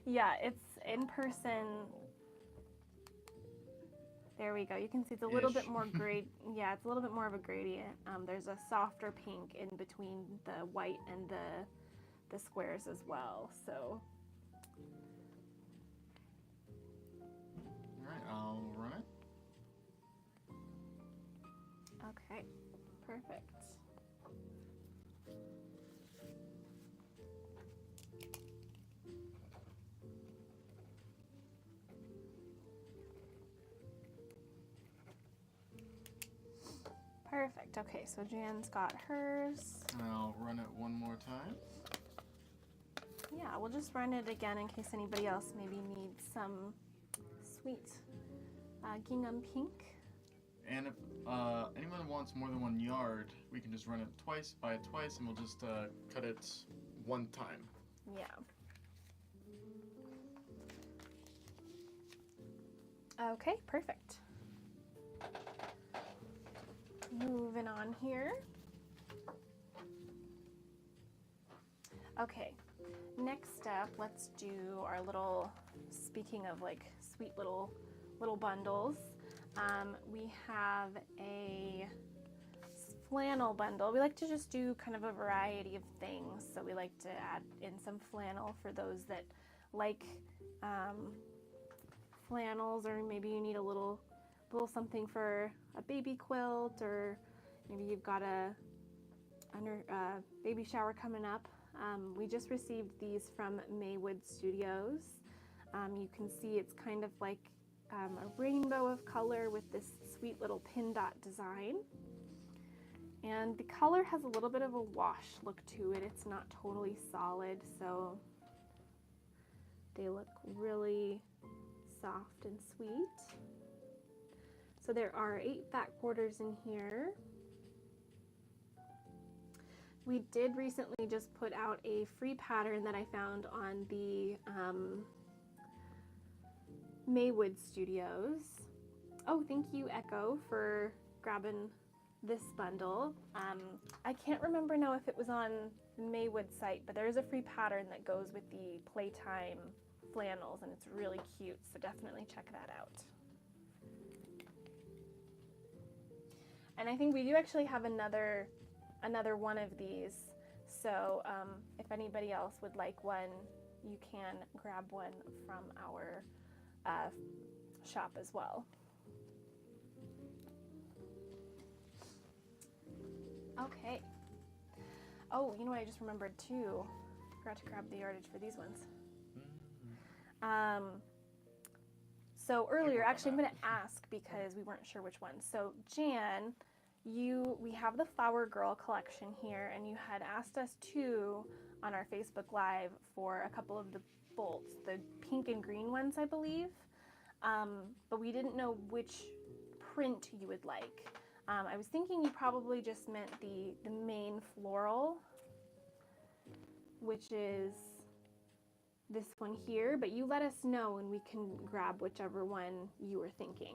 Speaker 1: Yeah, it's in person. There we go. You can see it's a little bit more grade. Yeah, it's a little bit more of a gradient. There's a softer pink in between the white and the squares as well. So.
Speaker 2: All right, I'll run it.
Speaker 1: Okay, perfect. Perfect. Okay, so Jan's got hers.
Speaker 2: I'll run it one more time.
Speaker 1: Yeah, we'll just run it again in case anybody else maybe needs some sweet gingham pink.
Speaker 2: And if anyone wants more than 1 yard, we can just run it twice, buy it twice, and we'll just cut it one time.
Speaker 1: Yeah. Okay, perfect. Moving on here. Okay, next up, let's do our little, speaking of like sweet little bundles, we have a flannel bundle. We like to just do kind of a variety of things, so we like to add in some flannel for those that like flannels, or maybe you need a little something for a baby quilt, or maybe you've got a baby shower coming up. We just received these from Maywood Studios. You can see it's kind of like a rainbow of color with this sweet little pin dot design. And the color has a little bit of a wash look to it. It's not totally solid, so they look really soft and sweet. So there are 8 back borders in here. We did recently just put out a free pattern that I found on the Maywood Studios. Oh, thank you, Echo, for grabbing this bundle. I can't remember now if it was on the Maywood site, but there's a free pattern that goes with the Playtime flannels, and it's really cute, so definitely check that out. And I think we do actually have another one of these, so if anybody else would like one, you can grab one from our shop as well. Okay. Oh, you know what I just remembered too? Forgot to grab the yardage for these ones. So earlier, actually I'm going to ask because we weren't sure which one. So Jan we have the Flower Girl collection here, and you had asked us too on our Facebook Live for a couple of the bolts, the pink and green ones, I believe. But we didn't know which print you would like. I was thinking you probably just meant the main floral, which is this one here, but you let us know and we can grab whichever one you were thinking.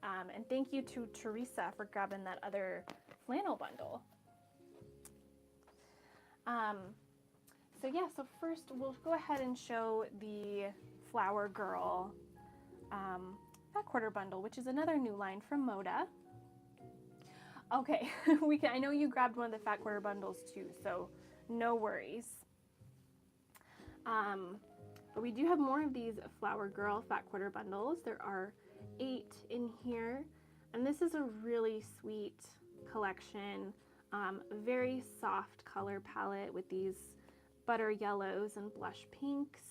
Speaker 1: And thank you to Teresa for grabbing that other flannel bundle. So yeah, so first we'll go ahead and show the Flower Girl fat quarter bundle, which is another new line from Moda. Okay, I know you grabbed one of the fat quarter bundles too, so no worries. But we do have more of these Flower Girl fat quarter bundles. There are 8 in here, and this is a really sweet collection. Very soft color palette with these butter yellows and blush pinks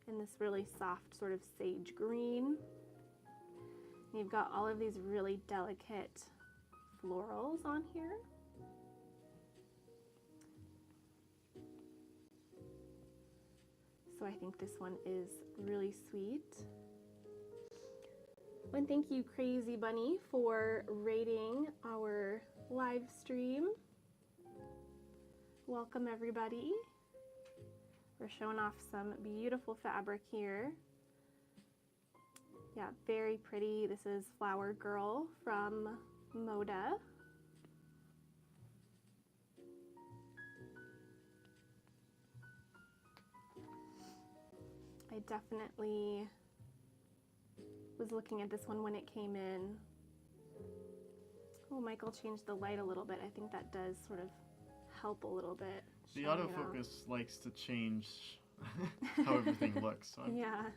Speaker 1: and this really soft sort of sage green. And you've got all of these really delicate florals on here. So I think this one is really sweet. And thank you, Crazy Bunny, for rating our live stream. Welcome, everybody. We're showing off some beautiful fabric here. Yeah, very pretty. This is Flower Girl from Moda. I definitely was looking at this one when it came in. Oh, Michael changed the light a little bit. I think that does sort of help a little bit.
Speaker 2: The autofocus likes to change how everything looks. So
Speaker 1: yeah.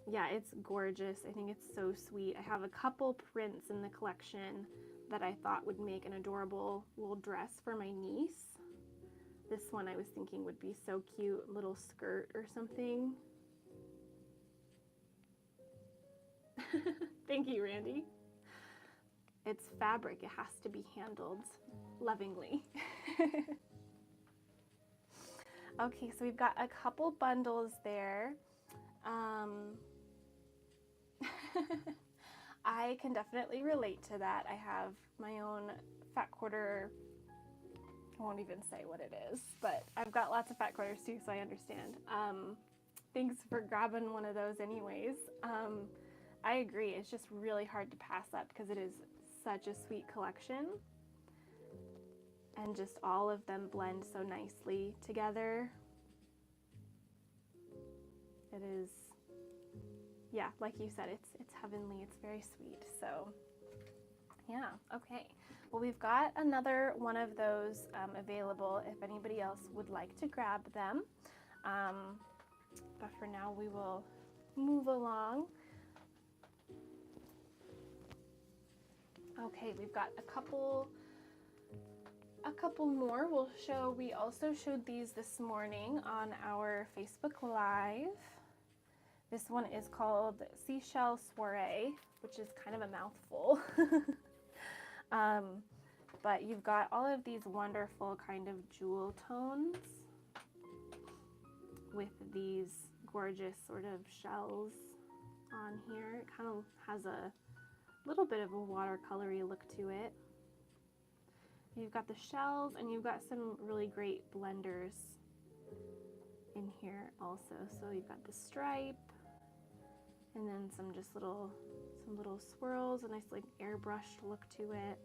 Speaker 1: Yeah, it's gorgeous. I think it's so sweet. I have a couple prints in the collection that I thought would make an adorable little dress for my niece. This one I was thinking would be so cute, little skirt or something. Thank you, Randy. It's fabric. It has to be handled lovingly. Okay, so we've got a couple bundles there. I can definitely relate to that. I have my own fat quarter. I won't even say what it is, but I've got lots of fat quarters too, so I understand. Thanks for grabbing one of those anyways. I agree, it's just really hard to pass up because it is such a sweet collection. And just all of them blend so nicely together. It is, yeah, like you said, it's heavenly, it's very sweet. So yeah, okay. Well, we've got another one of those available if anybody else would like to grab them. But for now, we will move along. Okay, we've got a couple more we'll show. We also showed these this morning on our Facebook Live. This one is called Seashell Soiree, which is kind of a mouthful. But you've got all of these wonderful kind of jewel tones with these gorgeous sort of shells on here. It kind of has a little bit of a watercolory look to it. You've got the shells and you've got some really great blenders in here also. So you've got the stripe and then some little swirls, a nice like airbrushed look to it.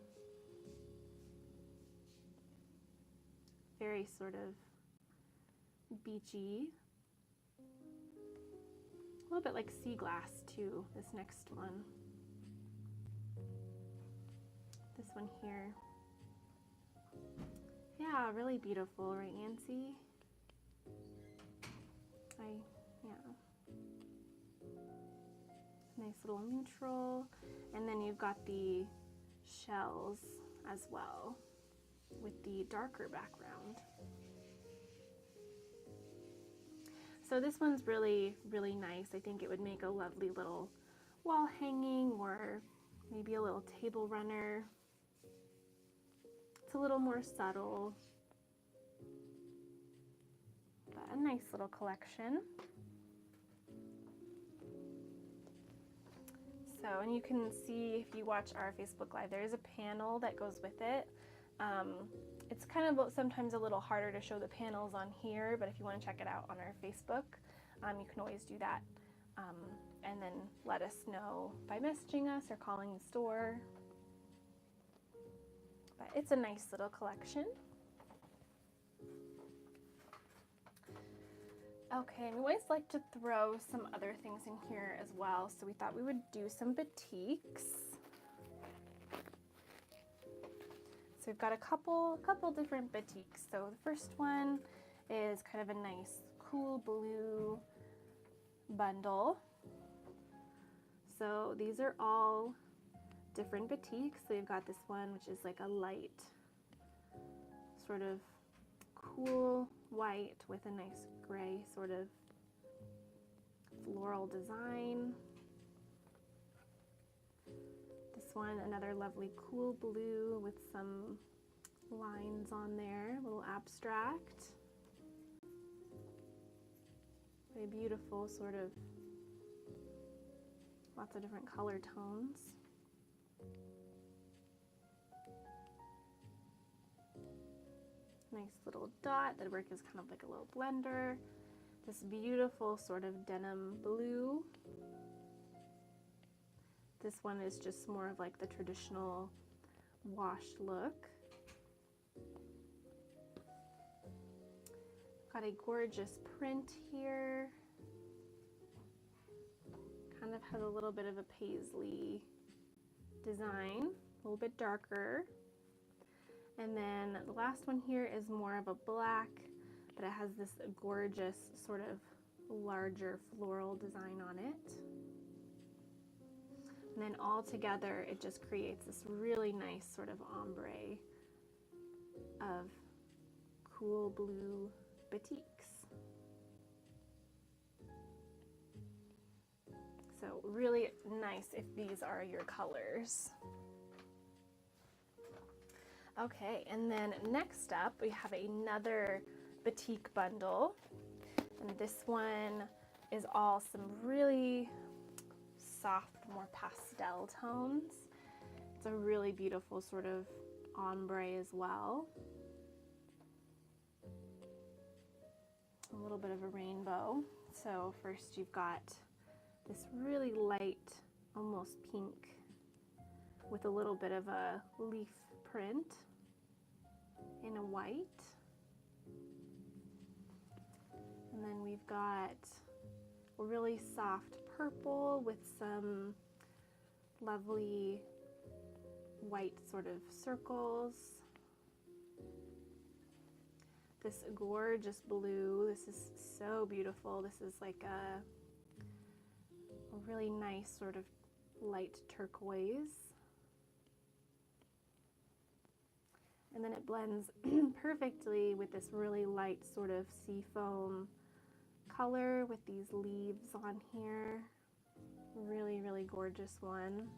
Speaker 1: Very sort of beachy. A little bit like sea glass too, this next one. This one here. Yeah, really beautiful, right, Nancy? Yeah. Nice little neutral. And then you've got the shells as well with the darker background. So this one's really, really nice. I think it would make a lovely little wall hanging or maybe a little table runner. It's a little more subtle, but a nice little collection. So, and you can see if you watch our Facebook Live, there is a panel that goes with it. It's kind of sometimes a little harder to show the panels on here, but if you want to check it out on our Facebook, you can always do that. And then let us know by messaging us or calling the store. But it's a nice little collection. Okay, and we always like to throw some other things in here as well, so we thought we would do some batiks. So we've got a couple different batiks. So the first one is kind of a nice cool blue bundle. So these are all different batiks. So you've got this one, which is like a light, sort of cool white with a nice gray sort of floral design. This one, another lovely cool blue with some lines on there, a little abstract. Very beautiful, sort of lots of different color tones. Nice little dot. The work is kind of like a little blender. This beautiful sort of denim blue. This one is just more of like the traditional wash look. Got a gorgeous print here. Kind of has a little bit of a paisley design, a little bit darker. And then the last one here is more of a black, but it has this gorgeous sort of larger floral design on it. And then all together, it just creates this really nice sort of ombre of cool blue batiks. So really nice if these are your colors. Okay, and then next up we have another batik bundle, and this one is all some really soft, more pastel tones. It's a really beautiful sort of ombre as well. A little bit of a rainbow. So first you've got this really light, almost pink, with a little bit of a leaf print in a white. And then we've got a really soft purple with some lovely white sort of circles. This gorgeous blue. This is so beautiful. This is like a really nice sort of light turquoise. And then it blends perfectly with this really light sort of seafoam color with these leaves on here. Really, really gorgeous one.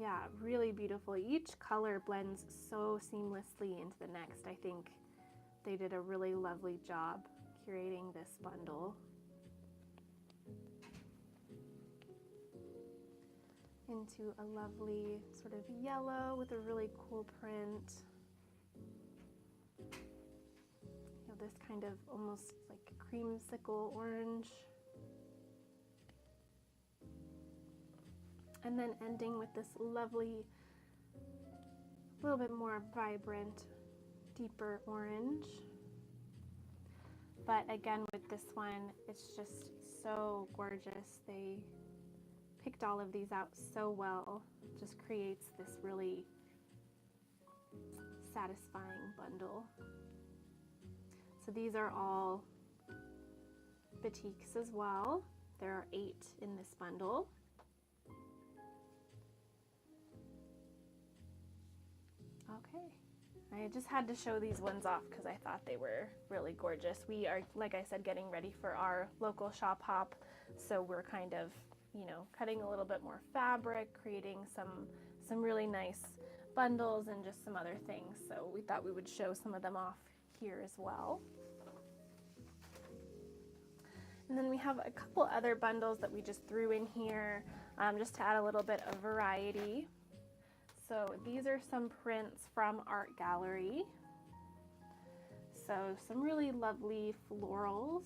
Speaker 1: Yeah, really beautiful. Each color blends so seamlessly into the next. I think they did a really lovely job curating this bundle. Into a lovely sort of yellow with a really cool print. You know, this kind of almost like creamsicle orange. And then ending with this lovely, little bit more vibrant, deeper orange. But again, with this one, it's just so gorgeous. They picked all of these out so well. It just creates this really satisfying bundle. So these are all batiks as well. There are 8 in this bundle. Okay, I just had to show these ones off because I thought they were really gorgeous. We are, like I said, getting ready for our local shop hop, so we're kind of you know, cutting a little bit more fabric, creating some really nice bundles and just some other things. So we thought we would show some of them off here as well. And then we have a couple other bundles that we just threw in here just to add a little bit of variety. So these are some prints from Art Gallery. So some really lovely florals.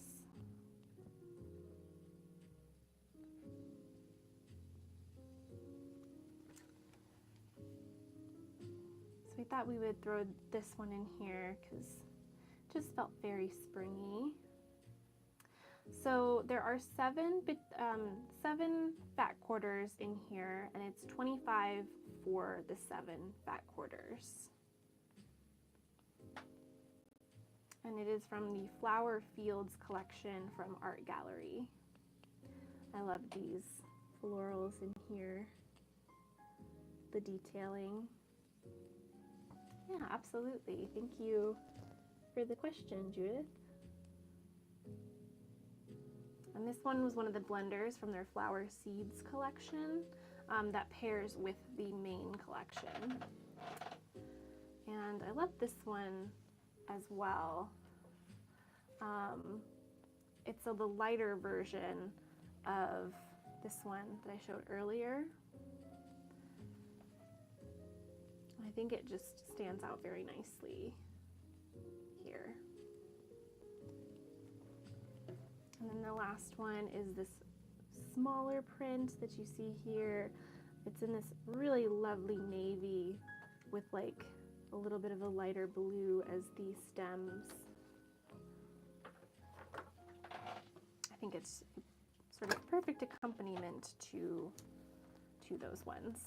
Speaker 1: So we thought we would throw this one in here because it just felt very springy. So there are seven back quarters in here, and it's 25 for the 7 back quarters. And it is from the Flower Fields collection from Art Gallery. I love these florals in here, the detailing. Yeah, absolutely. Thank you for the question, Judith. And this one was one of the blenders from their Flower Seeds collection that pairs with the main collection. And I love this one as well. It's the lighter version of this one that I showed earlier. I think it just stands out very nicely here. And then the last one is this smaller print that you see here. It's in this really lovely navy with like a little bit of a lighter blue as the stems. I think it's sort of perfect accompaniment to those ones.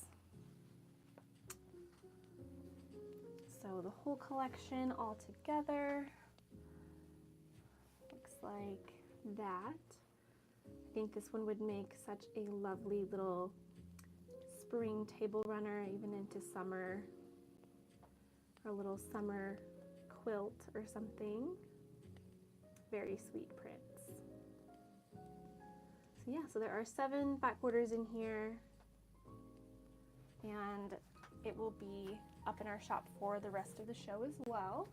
Speaker 1: So the whole collection all together looks like that. I think this one would make such a lovely little spring table runner, even into summer, or a little summer quilt or something. Very sweet prints. So yeah, so there are 7 back quarters in here, and it will be up in our shop for the rest of the show as well.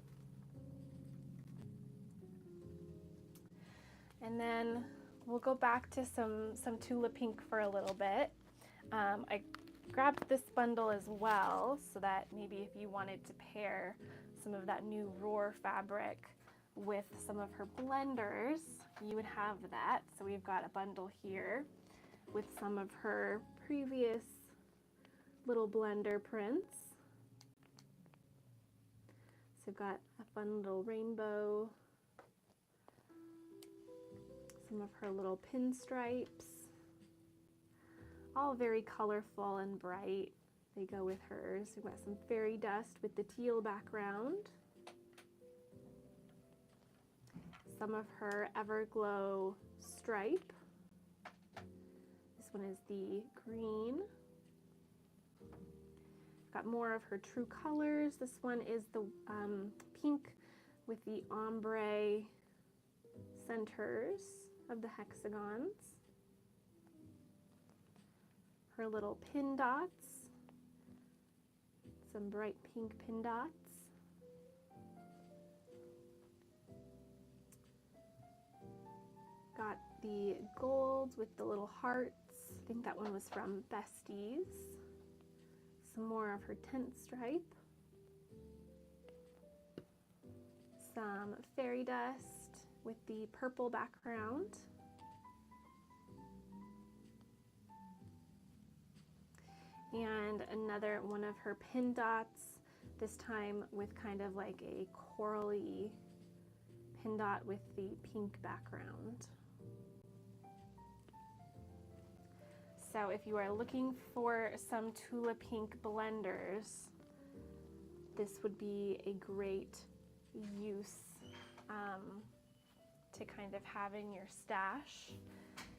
Speaker 1: And then we'll go back to some Tula Pink for a little bit. I grabbed this bundle as well so that maybe if you wanted to pair some of that new Roar fabric with some of her blenders, you would have that. So we've got a bundle here with some of her previous little blender prints. So we've got a fun little rainbow, some of her little pinstripes, all very colorful and bright. They go with hers. We've got some fairy dust with the teal background. Some of her Everglow stripe. This one is the green. Got more of her true colors. This one is the pink with the ombre centers of the hexagons. Her little pin dots. Some bright pink pin dots. Got the golds with the little hearts. I think that one was from Besties. Some more of her tent stripe. Some fairy dust with the purple background. And another one of her pin dots, this time with kind of like a corally pin dot with the pink background. So if you are looking for some Tula Pink blenders, this would be a great use to kind of have in your stash,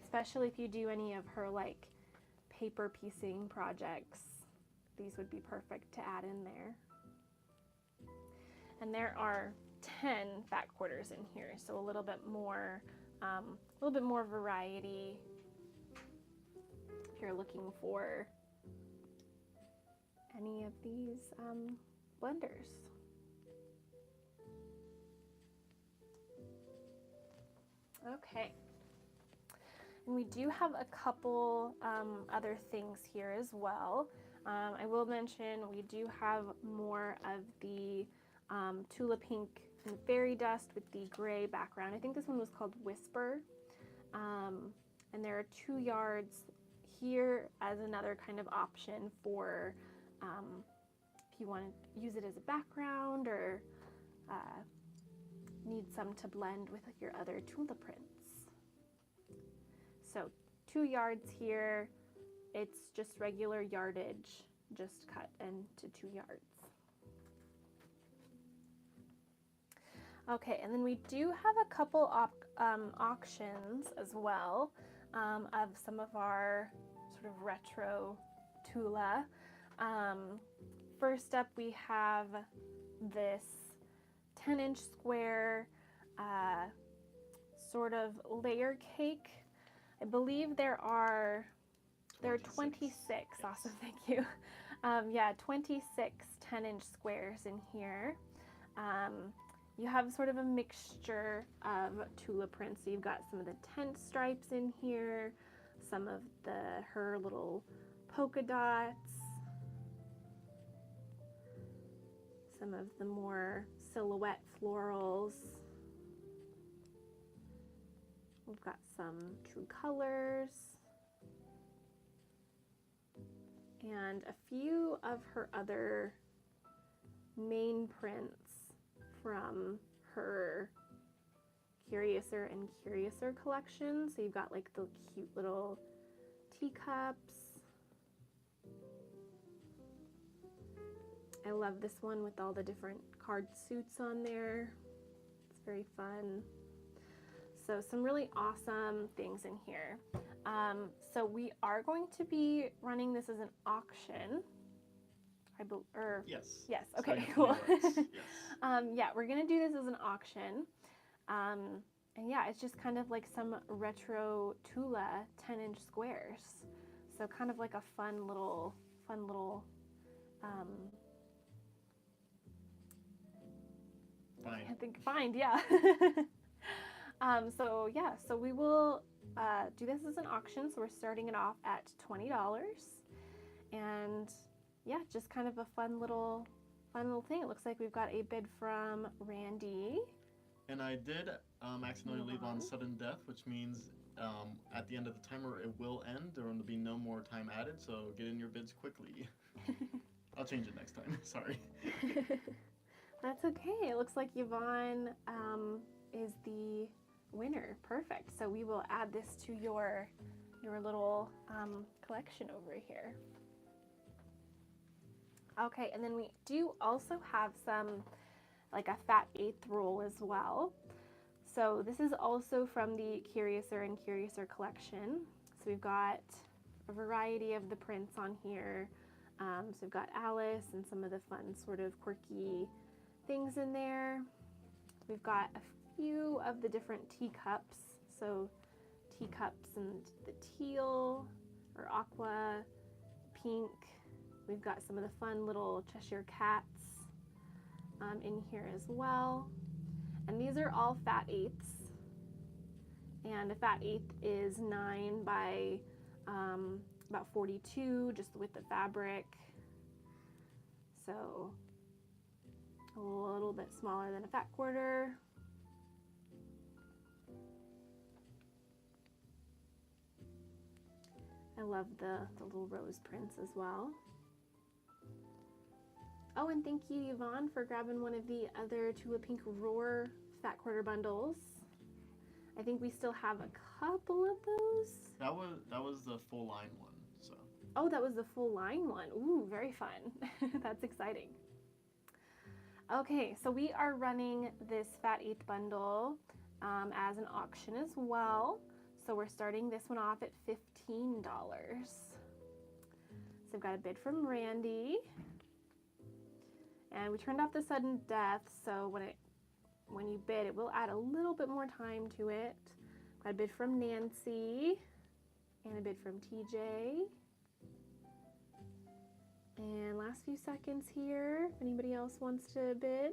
Speaker 1: especially if you do any of her like paper piecing projects. These would be perfect to add in there. And there are 10 back quarters in here, so a little bit more variety if you're looking for any of these blenders. Okay. And we do have a couple other things here as well. I will mention we do have more of the Tula Pink and Fairy Dust with the gray background. I think this one was called Whisper. And there are 2 yards here as another kind of option for if you want to use it as a background or need some to blend with your other Tula prints. So 2 yards here, it's just regular yardage, just cut into 2 yards. Okay, and then we do have a couple auctions as well of some of our sort of retro Tula. First up, we have this 10-inch square sort of layer cake. I believe there are 26. Awesome, thank you. Yeah, 26 10-inch squares in here. You have sort of a mixture of Tula prints. So you've got some of the tent stripes in here, some of her little polka dots, some of the more silhouette florals. We've got some true colors and a few of her other main prints from her Curiouser and Curiouser collection. So you've got like the cute little teacups. I love this one with all the different card suits on there. It's very fun. So some really awesome things in here. So we are going to be running this as an auction.
Speaker 2: Yes.
Speaker 1: Yes. Okay. Cool.
Speaker 2: Yes.
Speaker 1: Yeah, we're gonna do this as an auction, and yeah, it's just kind of like some retro Tula 10-inch squares. So kind of like a fun little. I think find, yeah. So yeah, so we will do this as an auction. So we're starting it off at $20, and yeah, just kind of a fun little thing. It looks like we've got a bid from Randy.
Speaker 2: And I did accidentally leave on sudden death, which means at the end of the timer it will end. There will be no more time added, so get in your bids quickly. I'll change it next time. Sorry.
Speaker 1: That's okay. It looks like Yvonne is the winner. Perfect. So we will add this to your little collection over here. Okay, and then we do also have some, like a fat 1/8 roll as well. So this is also from the Curiouser and Curiouser collection. So we've got a variety of the prints on here. So we've got Alice and some of the fun sort of quirky things in there. We've got a few of the different teacups. So teacups and the teal or aqua, pink. We've got some of the fun little Cheshire cats in here as well. And these are all fat 1/8. And a fat 1/8 is 9 by about 42, just with the fabric. So a little bit smaller than a fat 1/4. I love the little rose prints as well. Oh, and thank you, Yvonne, for grabbing one of the other Tula Pink Roar fat 1/4 bundles. I think we still have a couple of those.
Speaker 2: That was the full line one. So.
Speaker 1: Oh, that was the full line one. Ooh, very fun. That's exciting. Okay, so we are running this fat 1/8 bundle as an auction as well. So we're starting this one off at $15. So I've got a bid from Randy. And we turned off the sudden death, so when you bid, it will add a little bit more time to it. Got a bid from Nancy, And a bid from TJ. And last few seconds here, if anybody else wants to bid.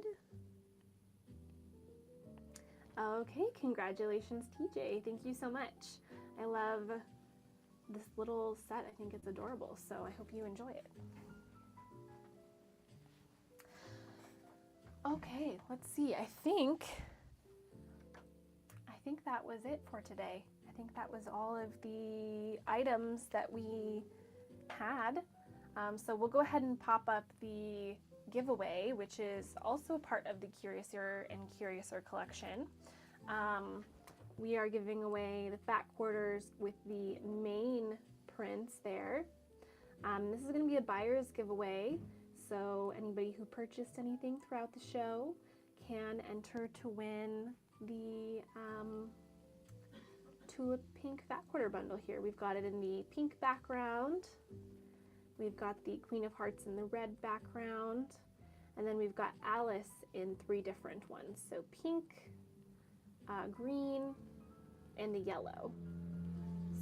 Speaker 1: Okay, congratulations TJ, thank you so much. I love this little set, I think it's adorable, so I hope you enjoy it. Okay, let's see, I think that was it for today. I think that was all of the items that we had. So we'll go ahead and pop up the giveaway, which is also part of the Curiouser and Curiouser collection. We are giving away the fat quarters with the main prints there. This is going to be a buyer's giveaway, so anybody who purchased anything throughout the show can enter to win the Tulip Pink Fat Quarter bundle here. We've got it in the pink background. We've got the Queen of Hearts in the red background, and then we've got Alice in 3 different ones. So pink, green, and the yellow.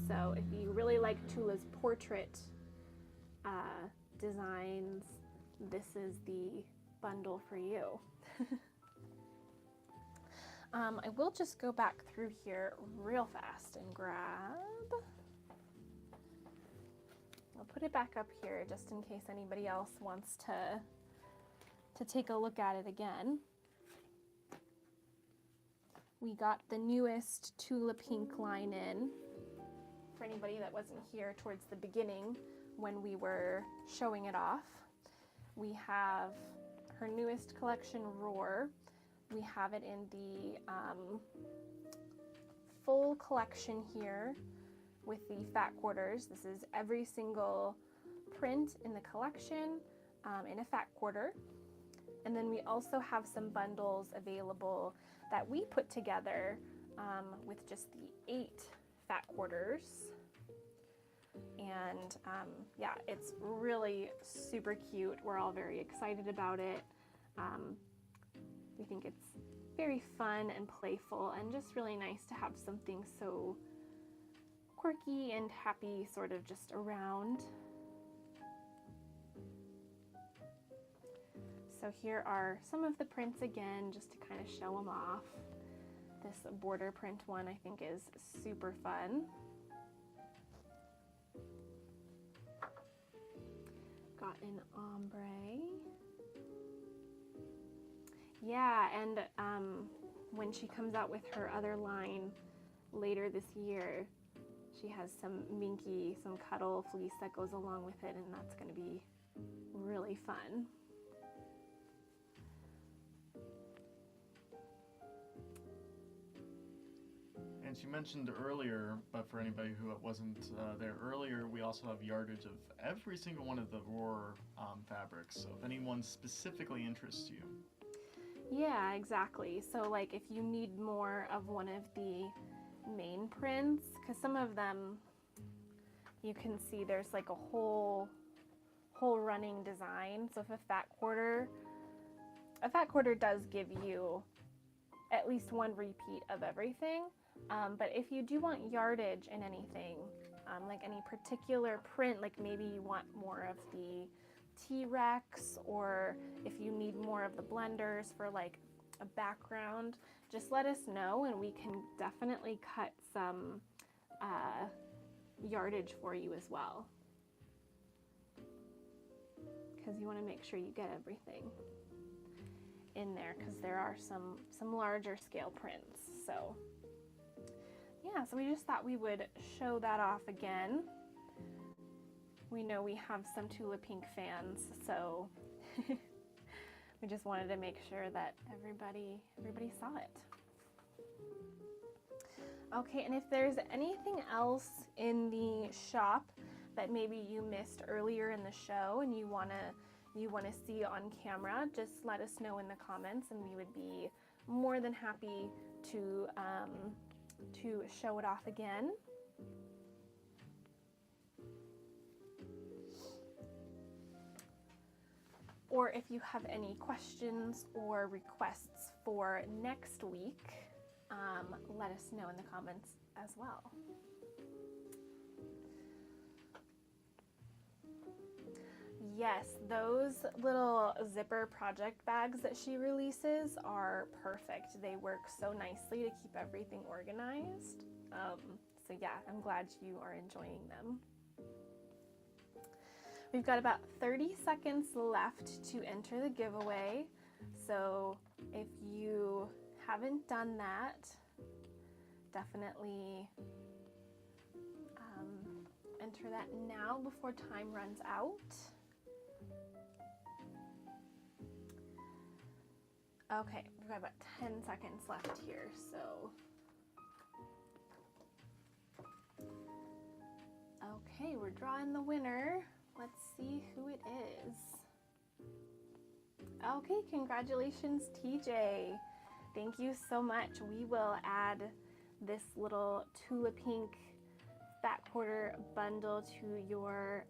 Speaker 1: So if you really like Tula's portrait designs, this is the bundle for you. I will just go back through here real fast and grab. I'll put it back up here just in case anybody else wants to take a look at it again. We got the newest Tula Pink line in. For anybody that wasn't here towards the beginning when we were showing it off, we have her newest collection, Roar. We have it in the full collection here with the fat quarters. This is every single print in the collection in a fat quarter. And then we also have some bundles available that we put together with just the 8 fat quarters. And yeah, it's really super cute. We're all very excited about it. We think it's very fun and playful and just really nice to have something so quirky and happy sort of just around. So here are some of the prints again, just to kind of show them off. This border print one I think is super fun. Got an ombre. Yeah, and when she comes out with her other line later this year, she has some minky, some cuddle fleece that goes along with it, and that's going to be really fun.
Speaker 2: And she mentioned earlier, but for anybody who wasn't there earlier, we also have yardage of every single one of the Roar fabrics. So if anyone specifically interests you.
Speaker 1: Yeah, exactly. So like if you need more of one of the main prints, because some of them you can see there's like a whole running design. So if a fat quarter does give you at least one repeat of everything. But if you do want yardage in anything, like any particular print, like maybe you want more of the T-Rex, or if you need more of the blenders for like a background, just let us know and we can definitely cut some yardage for you as well. Because you want to make sure you get everything in there, because there are some larger scale prints. So yeah, so we just thought we would show that off again. We know we have some Tula Pink fans, so we just wanted to make sure that everybody saw it. Okay, and if there's anything else in the shop that maybe you missed earlier in the show and you wanna see on camera, just let us know in the comments, and we would be more than happy to show it off again. Or if you have any questions or requests for next week, let us know in the comments as well. Yes, those little zipper project bags that she releases are perfect. They work so nicely to keep everything organized. So yeah, I'm glad you are enjoying them. We've got about 30 seconds left to enter the giveaway. So if you haven't done that, definitely enter that now before time runs out. Okay, we've got about 10 seconds left here, so. Okay, we're drawing the winner. Let's see who it is. Okay, congratulations, TJ. Thank you so much. We will add this little Tula Pink fat quarter bundle to your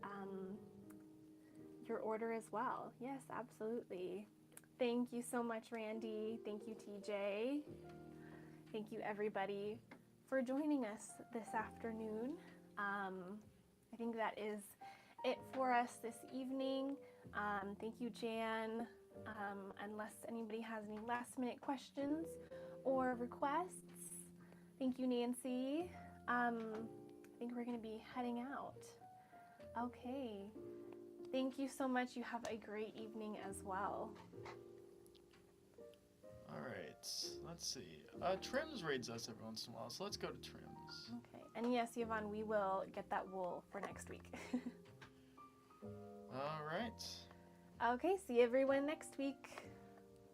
Speaker 1: order as well. Yes, absolutely. Thank you so much, Randy. Thank you, TJ. Thank you, everybody, for joining us this afternoon. I think that is it for us this evening. Thank you, Jan. Unless anybody has any last minute questions or requests. Thank you, Nancy. I think we're going to be heading out. Okay. Thank you so much. You have a great evening as well.
Speaker 2: All right, let's see. Trims raids us every once in a while, so let's go to Trims.
Speaker 1: Okay. And yes, Yvonne, we will get that wool for next week.
Speaker 2: All right.
Speaker 1: Okay, see everyone next week.